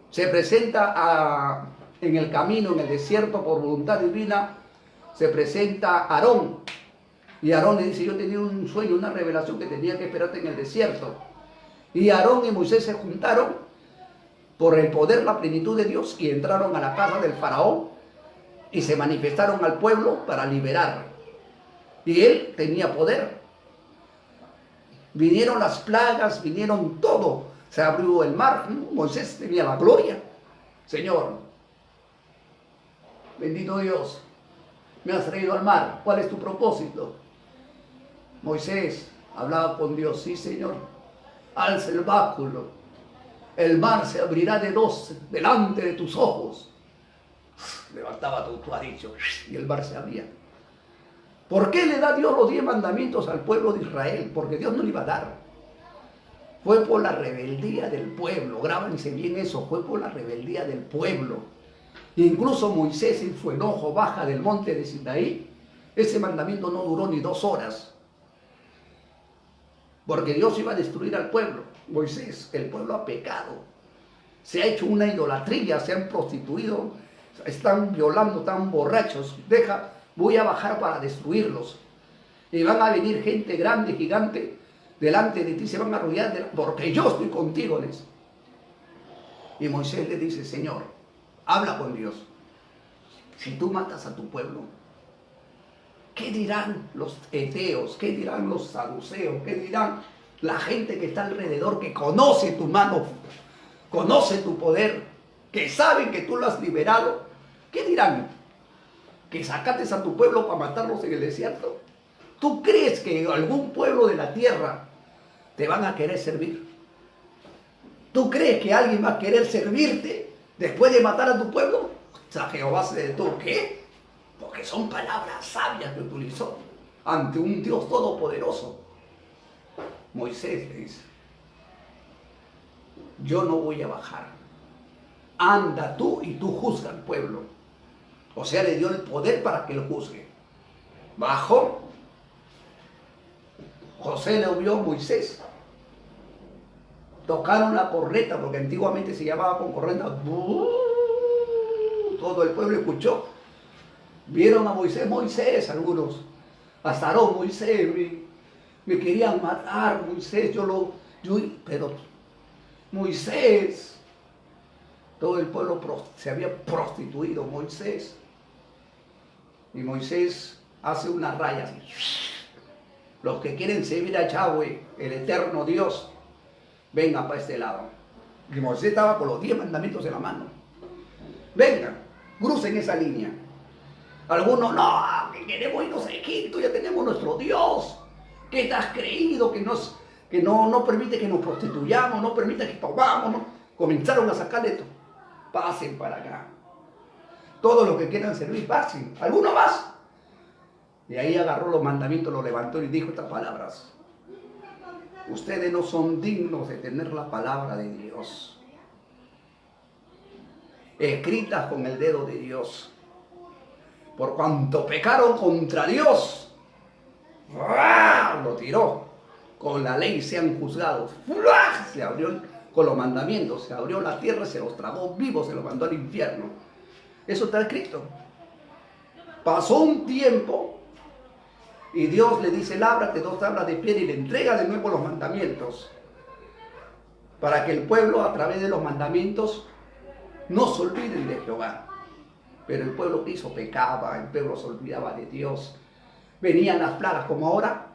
Se presenta en el camino, en el desierto, por voluntad divina, se presenta Aarón. Y Aarón le dice, yo tenía un sueño, una revelación que tenía que esperarte en el desierto. Y Aarón y Moisés se juntaron por el poder, la plenitud de Dios, y entraron a la casa del faraón y se manifestaron al pueblo para liberar. Y él tenía poder. Vinieron las plagas, vinieron todo. Se abrió el mar. Moisés tenía la gloria. Señor, bendito Dios, me has traído al mar. ¿Cuál es tu propósito? Moisés hablaba con Dios. Sí, Señor, alza el báculo. El mar se abrirá de dos delante de tus ojos. Levantaba tu dicho y el mar se abría. ¿Por qué le da Dios los 10 mandamientos al pueblo de Israel? Porque Dios no le iba a dar. Fue por la rebeldía del pueblo. Grábense bien eso, fue por la rebeldía del pueblo. Incluso Moisés en su enojo baja del monte de Sinaí. Ese mandamiento no duró ni 2 horas. Porque Dios iba a destruir al pueblo. Moisés, el pueblo ha pecado, se ha hecho una idolatría, se han prostituido, están violando, están borrachos, voy a bajar para destruirlos. Y van a venir gente grande, gigante, delante de ti, se van a arrodillar, porque yo estoy contigo, les. Y Moisés le dice, Señor, habla con Dios. Si tú matas a tu pueblo, ¿qué dirán los eteos? ¿Qué dirán los saduceos? ¿Qué dirán la gente que está alrededor, que conoce tu mano, conoce tu poder, que saben que tú lo has liberado? ¿Qué dirán? ¿Que sacates a tu pueblo para matarlos en el desierto? ¿Tú crees que algún pueblo de la tierra te van a querer servir? ¿Tú crees que alguien va a querer servirte después de matar a tu pueblo? O sea, Jehová se detuvo. ¿Qué? Porque son palabras sabias que utilizó ante un Dios todopoderoso. Moisés le dice, yo no voy a bajar. Anda tú y tú juzga al pueblo. O sea, le dio el poder para que lo juzgue. Bajó. José le vio a Moisés. Tocaron la corneta, porque antiguamente se llamaba con corneta. Todo el pueblo escuchó. Vieron a Moisés, Moisés, algunos. Hasta Aarón, Moisés, me querían matar, Moisés, pero Moisés, todo el pueblo se había prostituido, Moisés. Y Moisés hace una raya así. Los que quieren servir a Yahweh, el eterno Dios, vengan para este lado. Y Moisés estaba con los 10 mandamientos en la mano. Vengan, crucen esa línea. Algunos, no, que queremos irnos a Egipto, ya tenemos nuestro Dios. ¿Qué te has creído? Que no permite que nos prostituyamos, no permite que tomamos, ¿no? Comenzaron a sacarle esto. Pasen para acá. Todos los que quieran servir, pasen. ¿Alguno más? Y ahí agarró los mandamientos, los levantó y dijo estas palabras. Ustedes no son dignos de tener la palabra de Dios escritas con el dedo de Dios. Por cuanto pecaron contra Dios, lo tiró. Con la ley sean juzgados. Se abrió con los mandamientos, se abrió la tierra, se los tragó vivos, se los mandó al infierno. Eso está escrito. Pasó un tiempo y Dios le dice, lábrate 2 tablas de piedra y le entrega de nuevo los mandamientos. Para que el pueblo, a través de los mandamientos, no se olviden de Jehová. Pero el pueblo que hizo pecaba, el pueblo se olvidaba de Dios. Venían las plagas como ahora.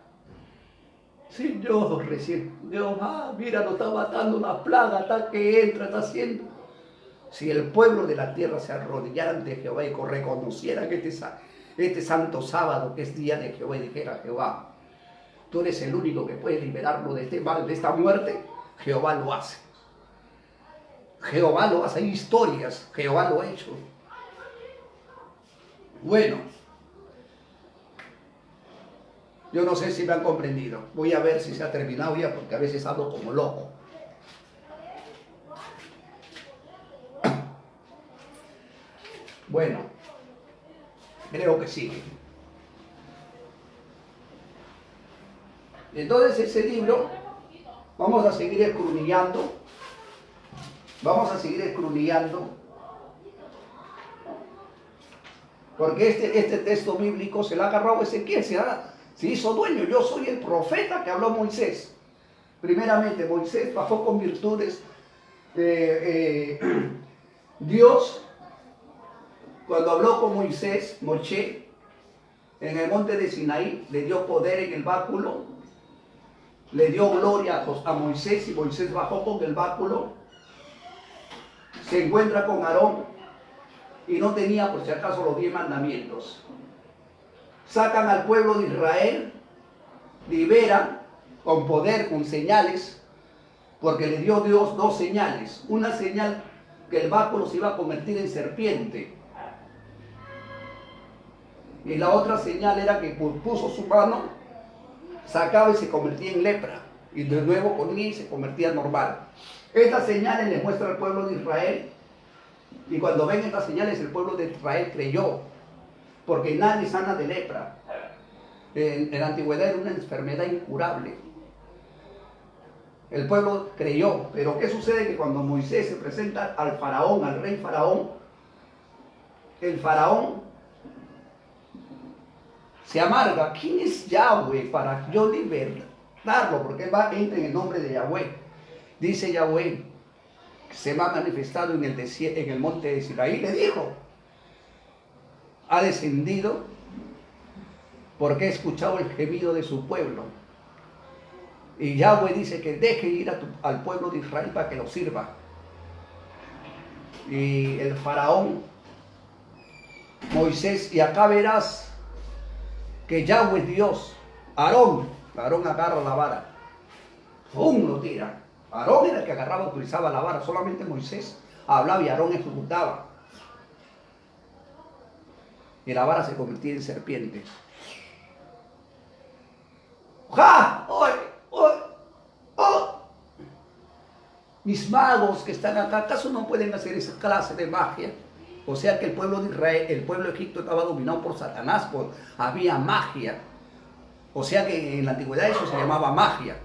Sí, Dios recién, Dios, mira, nos está matando una plaga, está que entra, está haciendo. Si el pueblo de la tierra se arrodillara ante Jehová y reconociera que este santo sábado, que es día de Jehová, y dijera, Jehová, tú eres el único que puede liberarlo de este mal, de esta muerte, Jehová lo hace. Jehová lo hace, hay historias, Jehová lo ha hecho. Bueno, yo no sé si me han comprendido. Voy a ver si se ha terminado ya, porque a veces hablo como loco. Bueno, creo que sigue. Entonces ese libro, vamos a seguir escudriñando. Vamos a seguir escudriñando. Porque este texto bíblico se lo ha agarrado Ezequiel, se hizo dueño. Yo soy el profeta que habló Moisés. Primeramente, Moisés bajó con virtudes. Dios, cuando habló con Moisés, Moshe, en el monte de Sinaí, le dio poder en el báculo, le dio gloria a Moisés, y Moisés bajó con el báculo, se encuentra con Aarón, y no tenía por si acaso los 10 mandamientos. Sacan al pueblo de Israel, liberan con poder, con señales, porque le dio Dios 2 señales. Una señal que el báculo se iba a convertir en serpiente. Y la otra señal era que puso su mano, sacaba y se convertía en lepra. Y de nuevo ponía y se convertía en normal. Estas señales le muestra al pueblo de Israel. Y cuando ven estas señales, el pueblo de Israel creyó. Porque nadie sana de lepra. En la antigüedad era una enfermedad incurable. El pueblo creyó, pero ¿qué sucede? Que cuando Moisés se presenta al faraón, al rey faraón, el faraón se amarga. ¿Quién es Yahweh para yo libertarlo? Porque él entra en el nombre de Yahweh. Dice Yahweh, se me ha manifestado en el monte de Sinaí. Le dijo, ha descendido porque he escuchado el gemido de su pueblo. Y Yahweh dice que deje ir al pueblo de Israel para que lo sirva. Y el faraón, Moisés, y acá verás que Yahweh es Dios. Aarón agarra la vara, ¡pum!, lo tira. Aarón era el que agarraba, utilizaba la vara, solamente Moisés hablaba y Aarón ejecutaba. Y la vara se convertía en serpiente. ¡Ja! ¡Oh! Mis magos que están acá, ¿acaso no pueden hacer esa clase de magia? O sea que el pueblo de Israel, el pueblo de Egipto estaba dominado por Satanás, había magia. O sea que en la antigüedad eso se llamaba magia.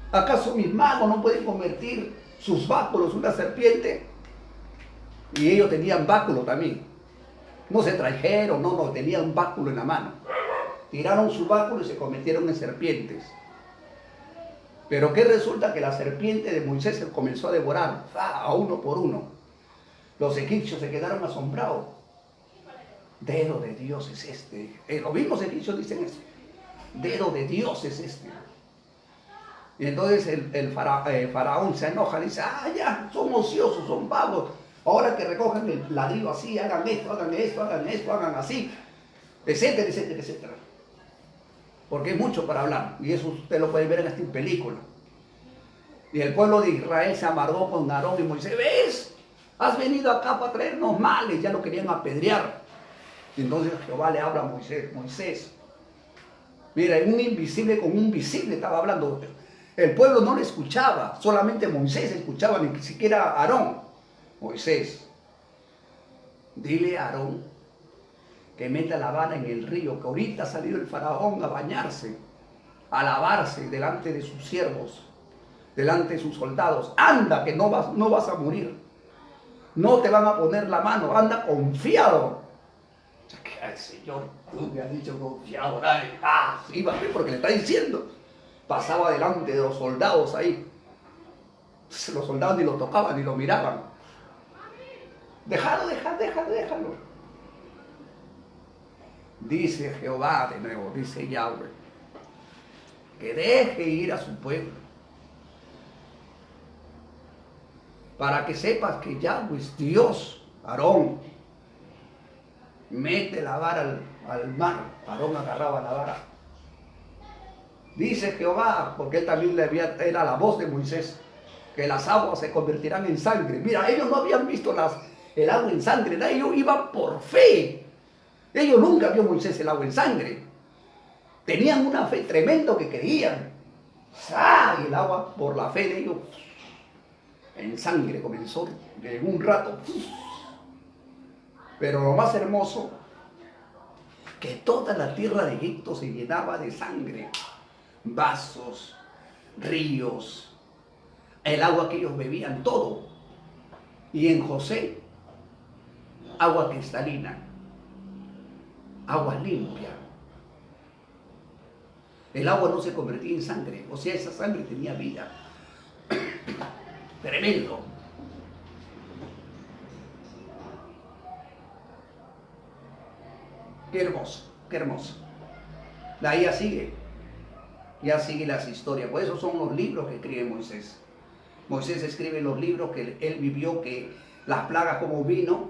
¿Acaso mis magos no pueden convertir sus báculos en una serpiente? Y ellos tenían báculo también. No se trajeron, no, tenían un báculo en la mano. Tiraron su báculo y se convirtieron en serpientes. Pero ¿qué resulta? Que la serpiente de Moisés se comenzó a devorar a uno por uno. Los egipcios se quedaron asombrados. Dedo de Dios es este. Los mismos egipcios dicen eso. Dedo de Dios es este. Y entonces el faraón se enoja, dice, ya, son ociosos, son vagos. Ahora que recogen el ladrillo así, hagan esto, hagan así, etcétera, etcétera, etcétera. Porque es mucho para hablar, y eso usted lo puede ver en esta película. Y el pueblo de Israel se amargó con Aarón y Moisés. ¿Ves? Has venido acá para traernos males, ya lo querían apedrear. Y entonces Jehová le habla a Moisés, mira, un invisible con un visible estaba hablando. El pueblo no le escuchaba, solamente Moisés escuchaba, ni siquiera Aarón. Moisés, dile a Aarón que meta la vara en el río, que ahorita ha salido el faraón a bañarse, a lavarse delante de sus siervos, delante de sus soldados. Anda, que no vas a morir. No te van a poner la mano, anda confiado. Ay, Señor, tú me has dicho confiado. Sí, va a ver, porque le está diciendo. Pasaba delante de los soldados ahí. Los soldados ni lo tocaban, ni lo miraban. Déjalo. Dice Jehová de nuevo, dice Yahweh, que deje ir a su pueblo, para que sepas que Yahweh es Dios. Aarón, mete la vara al mar. Aarón agarraba la vara. Dice Jehová, porque él también era la voz de Moisés, que las aguas se convertirán en sangre. Mira, ellos no habían visto el agua en sangre, ellos iban por fe. Ellos nunca vio Moisés el agua en sangre. Tenían una fe tremenda que creían. Y el agua, por la fe de ellos, en sangre comenzó en un rato. Pero lo más hermoso, que toda la tierra de Egipto se llenaba de sangre. Vasos, ríos, el agua que ellos bebían, todo. Y en José, agua cristalina, agua limpia. El agua no se convertía en sangre, o sea, esa sangre tenía vida. Tremendo. Qué hermoso, qué hermoso. La IA sigue. Ya sigue las historias. Por eso son los libros que escribe Moisés. Moisés escribe los libros que él vivió, que las plagas como vino,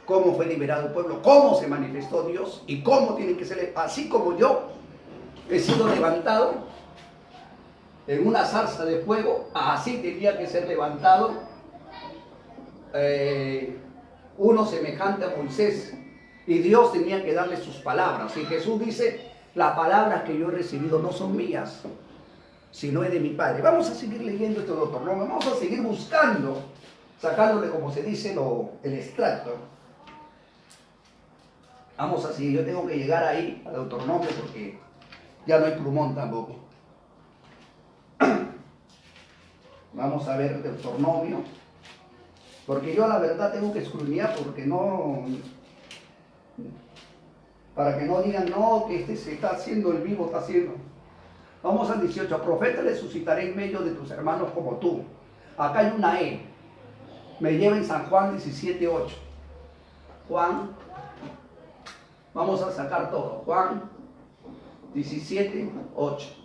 cómo fue liberado el pueblo, cómo se manifestó Dios y cómo tiene que ser. Así como yo he sido levantado en una zarza de fuego, así tenía que ser levantado uno semejante a Moisés. Y Dios tenía que darle sus palabras. Y Jesús dice, las palabras que yo he recibido no son mías, sino es de mi Padre. Vamos a seguir leyendo este Deuteronomio, vamos a seguir buscando, sacándole, como se dice, el extracto. Vamos así, yo tengo que llegar ahí a Deuteronomio porque ya no hay plumón tampoco. Vamos a ver Deuteronomio. Porque yo la verdad tengo que escudriñar porque no... Para que no digan, no, que este se está haciendo, el vivo está haciendo. Vamos al 18. A profeta le suscitaré en medio de tus hermanos como tú. Acá hay una E. Me lleva en San Juan 17:8. Juan. Vamos a sacar todo. Juan 17:8.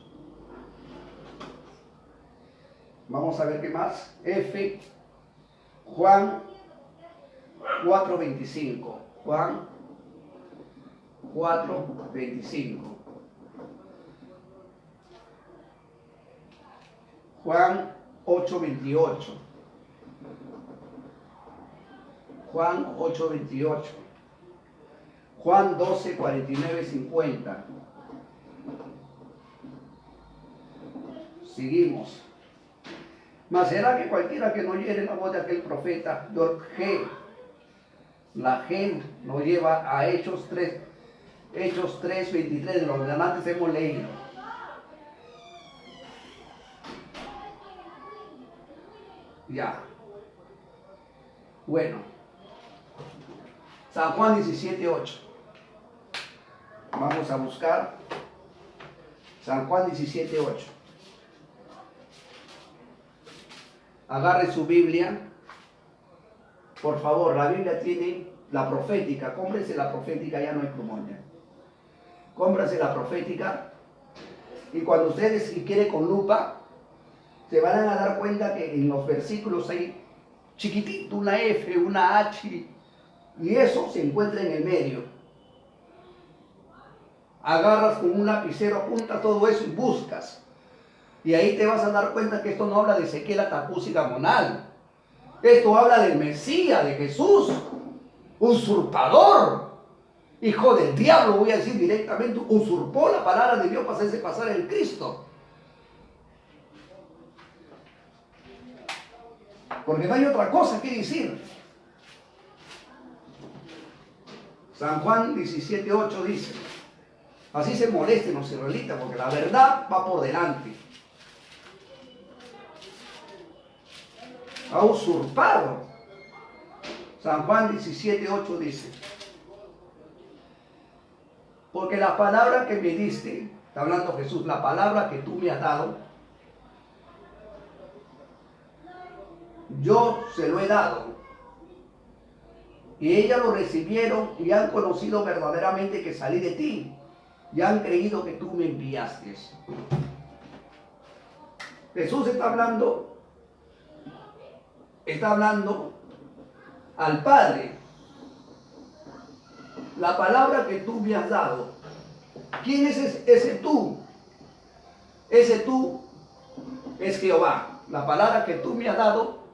Vamos a ver qué más. F. Juan 4:25. Juan 4:25. Juan 8:28. Juan 8:28. Juan 12:49-50. Seguimos. Mas será que cualquiera que no oyere la voz de aquel profeta, la G nos lleva a Hechos 3:23, de los que antes hemos leído. Ya. Bueno. San Juan 17:8. Vamos a buscar San Juan 17:8. Agarre su Biblia. Por favor, la Biblia tiene la profética. Cómprese la profética, ya no hay plumonia. Cómprase la profética. Y cuando ustedes, si quieren con lupa, se van a dar cuenta que en los versículos hay chiquitito una F, una H. Y eso se encuentra en el medio. Agarras con un lapicero, apunta todo eso y buscas. Y ahí te vas a dar cuenta que esto no habla de Ezequiel, Atacús y Gamonal. Esto habla del Mesías, de Jesús, usurpador, hijo del diablo, voy a decir directamente, usurpó la palabra de Dios para hacerse pasar el Cristo. Porque no hay otra cosa que decir. San Juan 17:8 dice, así se molesten los israelitas, porque la verdad va por delante. Ha usurpado. San Juan 17:8 dice, porque la palabra que me diste, está hablando Jesús, la palabra que tú me has dado, yo se lo he dado. Y ellas lo recibieron y han conocido verdaderamente que salí de ti. Y han creído que tú me enviaste. Jesús está hablando al Padre. La palabra que tú me has dado. ¿Quién es ese tú? Ese tú es Jehová. La palabra que tú me has dado,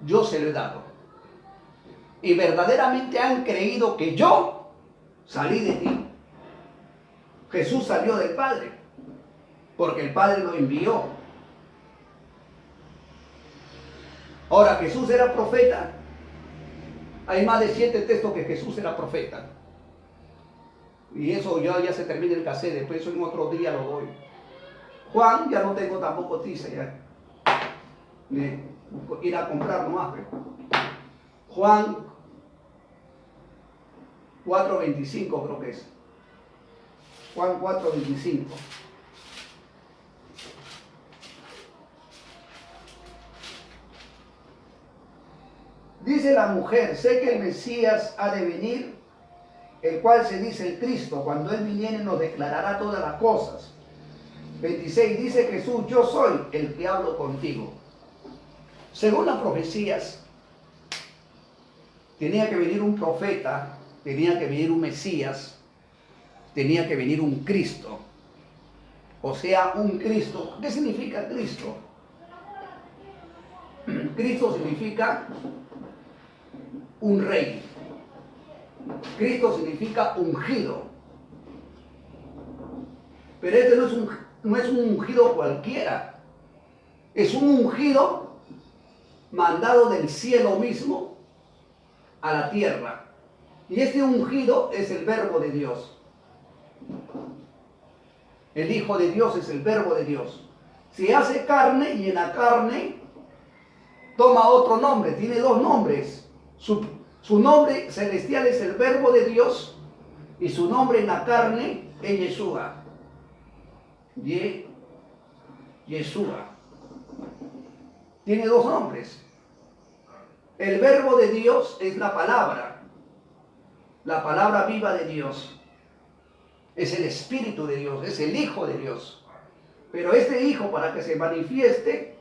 yo se lo he dado. Y verdaderamente han creído que yo salí de ti. Jesús salió del Padre, porque el Padre lo envió. Ahora, Jesús era profeta. Hay más de 7 textos que Jesús era profeta. Y eso ya se termina el cassette, después eso en otro día lo doy. Juan, ya no tengo tampoco tiza, ya. Ir a comprar nomás. Juan 4:25 creo que es. Juan 4:25. Dice la mujer, sé que el Mesías ha de venir, el cual se dice el Cristo. Cuando Él viniere nos declarará todas las cosas. 26, dice Jesús, yo soy el que hablo contigo. Según las profecías, tenía que venir un profeta, tenía que venir un Mesías, tenía que venir un Cristo. O sea, un Cristo. ¿Qué significa Cristo? Cristo significa un rey. Cristo significa ungido. Pero este no es un ungido cualquiera. Es un ungido mandado del cielo mismo a la tierra. Y este ungido es el verbo de Dios. El Hijo de Dios es el verbo de Dios. Se hace carne y en la carne toma otro nombre, tiene dos nombres. Su nombre celestial es el Verbo de Dios y su nombre en la carne es Yeshua. Yeshua. Tiene dos nombres. El Verbo de Dios es la palabra viva de Dios. Es el Espíritu de Dios, es el Hijo de Dios. Pero este Hijo, para que se manifieste,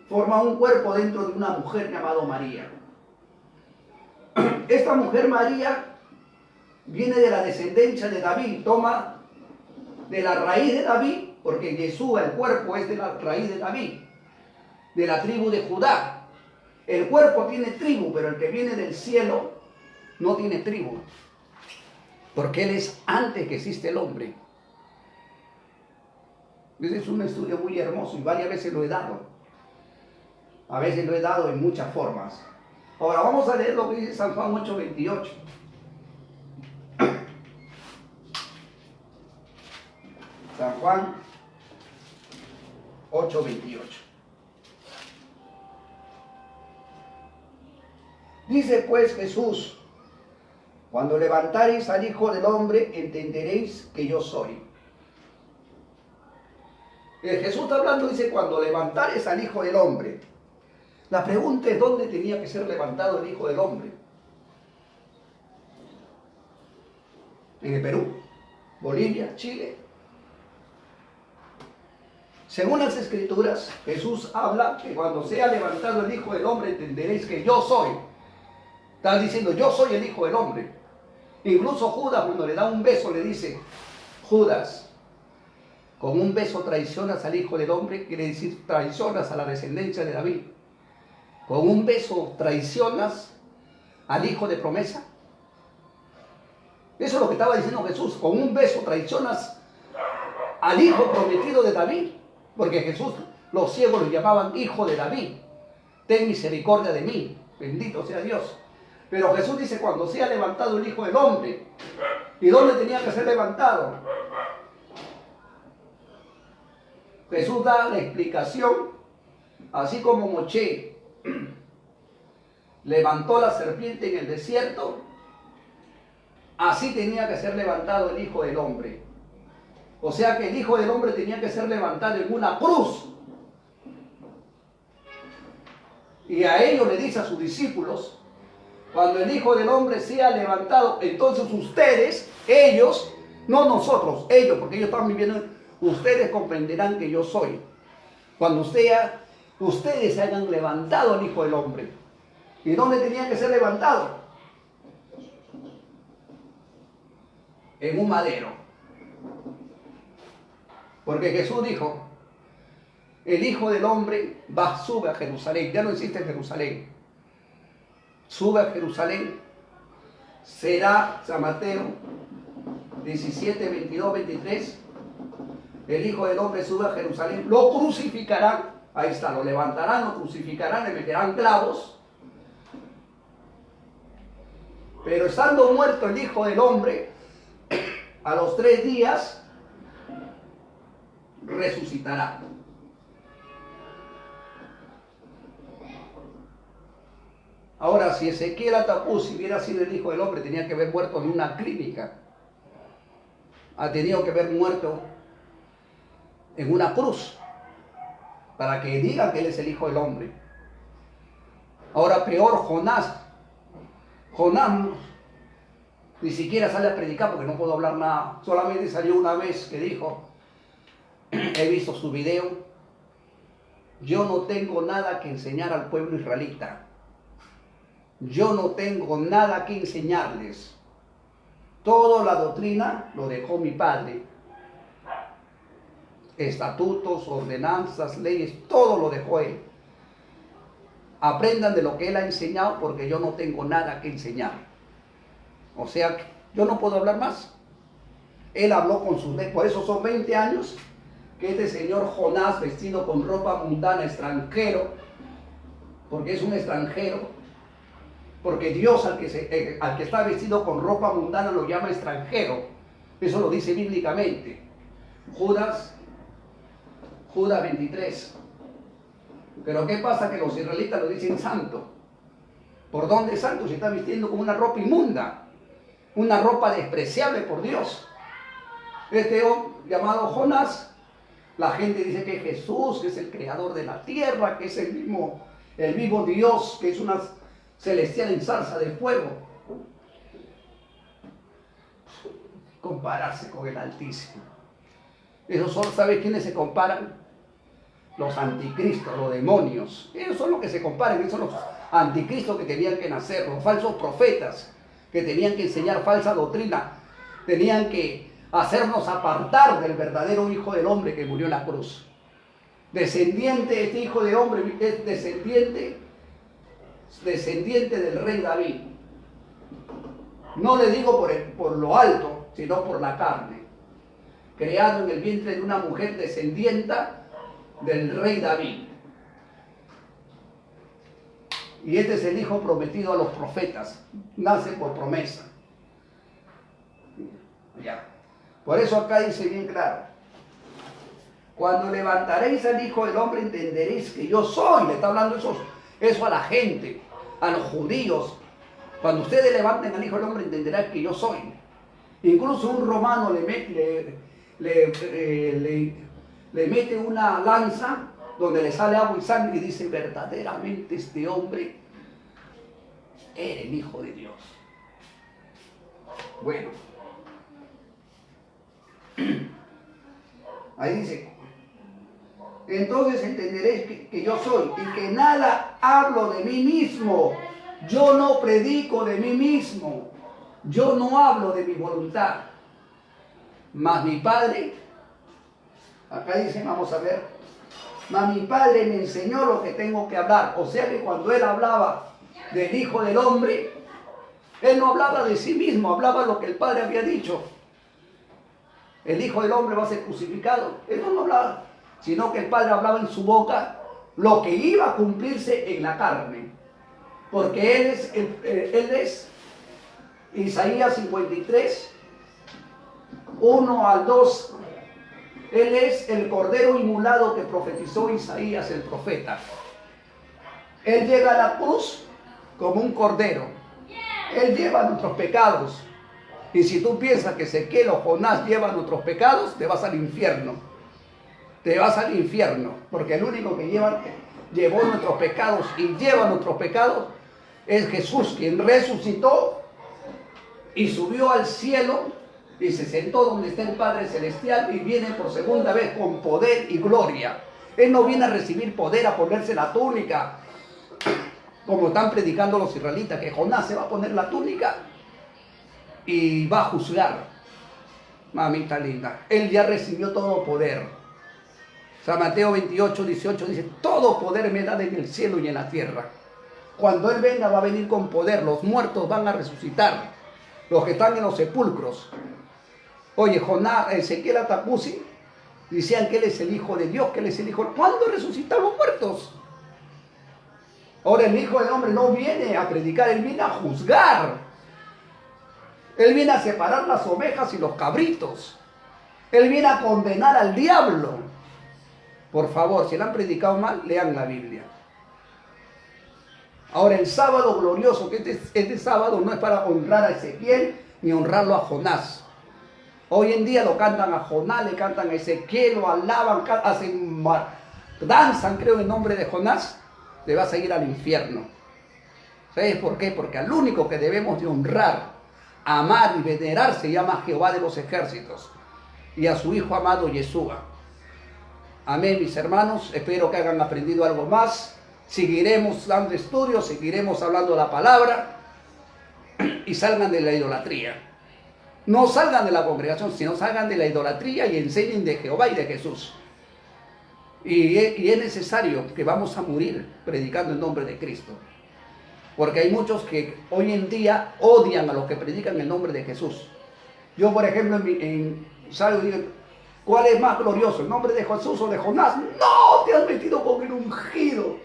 forma un cuerpo dentro de una mujer llamada María. Esta mujer María viene de la descendencia de David, toma de la raíz de David, porque Yeshua, el cuerpo, es de la raíz de David, de la tribu de Judá. El cuerpo tiene tribu, pero el que viene del cielo no tiene tribu, porque él es antes que existe el hombre. Ese es un estudio muy hermoso y varias veces lo he dado. A veces lo he dado en muchas formas. Ahora vamos a leer lo que dice San Juan 8:28. San Juan 8:28. Dice pues Jesús: cuando levantareis al Hijo del Hombre, entenderéis que yo soy. Jesús está hablando, dice, cuando levantareis al Hijo del Hombre. La pregunta es, ¿dónde tenía que ser levantado el Hijo del Hombre? ¿En el Perú? ¿Bolivia? ¿Chile? Según las Escrituras, Jesús habla que cuando sea levantado el Hijo del Hombre, entenderéis que yo soy. Está diciendo, yo soy el Hijo del Hombre. Incluso Judas, cuando le da un beso, le dice: Judas, con un beso traicionas al Hijo del Hombre, quiere decir traicionas a la descendencia de David. Con un beso traicionas al Hijo de promesa. Eso es lo que estaba diciendo Jesús. Con un beso traicionas al Hijo prometido de David. Porque Jesús, los ciegos lo llamaban Hijo de David. Ten misericordia de mí. Bendito sea Dios. Pero Jesús dice, cuando sea levantado el Hijo del Hombre. ¿Y dónde tenía que ser levantado? Jesús da la explicación, así como Moisés levantó la serpiente en el desierto, así tenía que ser levantado el Hijo del Hombre. O sea que el Hijo del Hombre tenía que ser levantado en una cruz. Y a ellos le dice a sus discípulos, cuando el Hijo del Hombre sea levantado, entonces ustedes, ellos, no nosotros, ellos, porque ellos están viviendo, ustedes comprenderán que yo soy. Cuando ustedes se hayan levantado al Hijo del Hombre. ¿Y dónde tenía que ser levantado? En un madero. Porque Jesús dijo, el Hijo del Hombre sube a Jerusalén. Ya no existe Jerusalén. Sube a Jerusalén. Será, San Mateo 17, 22, 23. El Hijo del Hombre sube a Jerusalén. Lo crucificarán. Ahí está, lo levantarán, lo crucificarán, le meterán clavos. Pero estando muerto el Hijo del Hombre, a los 3 días resucitará. Ahora, si Ezequiel Atapuz hubiera sido el Hijo del Hombre, tenía que haber muerto en una clínica. Ha tenido que haber muerto en una cruz, para que digan que él es el Hijo del Hombre. Ahora, peor, Jonás ni siquiera sale a predicar porque no puedo hablar nada. Solamente salió una vez que dijo, he visto su video, yo no tengo nada que enseñar al pueblo israelita. Yo no tengo nada que enseñarles. Toda la doctrina lo dejó mi padre. Estatutos, ordenanzas, leyes, todo lo dejó él. Aprendan de lo que él ha enseñado porque yo no tengo nada que enseñar. O sea, yo no puedo hablar más. Él habló con sus leyes. Por eso son 20 años que este señor Jonás, vestido con ropa mundana, extranjero, porque es un extranjero, porque Dios al que está vestido con ropa mundana lo llama extranjero. Eso lo dice bíblicamente. Judas 23. Pero ¿qué pasa? Que los israelitas lo dicen santo. ¿Por dónde es santo? Se está vistiendo con una ropa inmunda, una ropa despreciable por Dios. Este hombre llamado Jonás, la gente dice que es Jesús, que es el creador de la tierra, que es el mismo Dios, que es una celestial en zarza de fuego. Compararse con el Altísimo. Esos son, ¿sabes quiénes se comparan? Los anticristos, los demonios. Ellos son los que se comparan, esos son los anticristos que tenían que nacer, los falsos profetas que tenían que enseñar falsa doctrina, tenían que hacernos apartar del verdadero Hijo del Hombre que murió en la cruz. Descendiente, este Hijo de Hombre es descendiente del rey David. No le digo por lo alto, sino por la carne. Creado en el vientre de una mujer descendienta del rey David. Y este es el hijo prometido a los profetas. Nace por promesa. Ya. Por eso acá dice bien claro. Cuando levantaréis al Hijo del Hombre entenderéis que yo soy. Le está hablando eso a la gente, a los judíos. Cuando ustedes levanten al Hijo del Hombre entenderán que yo soy. Incluso un romano le mete una lanza donde le sale agua y sangre y dice, verdaderamente este hombre era el Hijo de Dios. Bueno, ahí dice, entonces entenderéis que yo soy y que nada hablo de mí mismo. Yo no predico de mí mismo. Yo no hablo de mi voluntad. Mas mi Padre, acá dice, vamos a ver, mas mi Padre me enseñó lo que tengo que hablar. O sea que cuando él hablaba del Hijo del Hombre, él no hablaba de sí mismo, hablaba lo que el Padre había dicho. El Hijo del Hombre va a ser crucificado. Él no hablaba, sino que el Padre hablaba en su boca lo que iba a cumplirse en la carne. Porque él es Isaías 53, 1 al 2. Él es el cordero inmolado que profetizó Isaías el profeta. Él llega a la cruz como un cordero. Él lleva nuestros pecados. Y si tú piensas que Ezequiel o Jonás llevan nuestros pecados, te vas al infierno. Te vas al infierno. Porque el único que llevó nuestros pecados y lleva nuestros pecados es Jesús, quien resucitó y subió al cielo y se sentó donde está el Padre Celestial y viene por segunda vez con poder y gloria. Él no viene a recibir poder, a ponerse la túnica, como están predicando los israelitas, que Jonás se va a poner la túnica y va a juzgar. Mamita linda, él ya recibió todo poder. San Mateo 28, 18 dice, todo poder me da en el cielo y en la tierra. Cuando él venga va a venir con poder, los muertos van a resucitar, los que están en los sepulcros. Oye, Jonás, Ezequiel Atapusi, decían que él es el Hijo de Dios, que él es el Hijo. ¿Cuándo resucitan los muertos? Ahora el Hijo del Hombre no viene a predicar, él viene a juzgar. Él viene a separar las ovejas y los cabritos. Él viene a condenar al diablo. Por favor, si le han predicado mal, lean la Biblia. Ahora el sábado glorioso, que este sábado no es para honrar a Ezequiel ni honrarlo a Jonás. Hoy en día lo cantan a Jonás, le cantan a Ezequiel, lo alaban, danzan, creo, en nombre de Jonás. Te vas a ir al infierno. ¿Sabes por qué? Porque al único que debemos de honrar, amar y venerar se llama Jehová de los ejércitos y a su Hijo amado Yeshua. Amén, mis hermanos. Espero que hayan aprendido algo más. Seguiremos dando estudios, seguiremos hablando la palabra y salgan de la idolatría. No salgan de la congregación, sino salgan de la idolatría y enseñen de Jehová y de Jesús. Y es necesario que vamos a morir predicando en nombre de Cristo. Porque hay muchos que hoy en día odian a los que predican en nombre de Jesús. Yo, por ejemplo, salgo y digo, ¿cuál es más glorioso, el nombre de Jesús o de Jonás? No, te has metido con el ungido.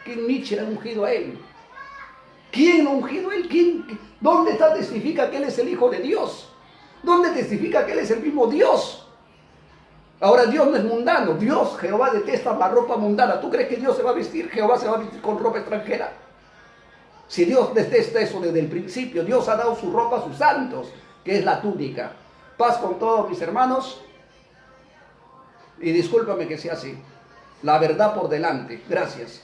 ¿Quién Nietzsche ha ungido a él? ¿Quién ha ungido a él? ¿Dónde testifica que él es el Hijo de Dios? ¿Dónde testifica que él es el mismo Dios? Ahora Dios no es mundano, Dios, Jehová detesta la ropa mundana. ¿Tú crees que Dios se va a vestir, Jehová se va a vestir con ropa extranjera? Si Dios detesta eso desde el principio, Dios ha dado su ropa a sus santos, que es la túnica. Paz con todos mis hermanos, y discúlpame que sea así. La verdad por delante. Gracias.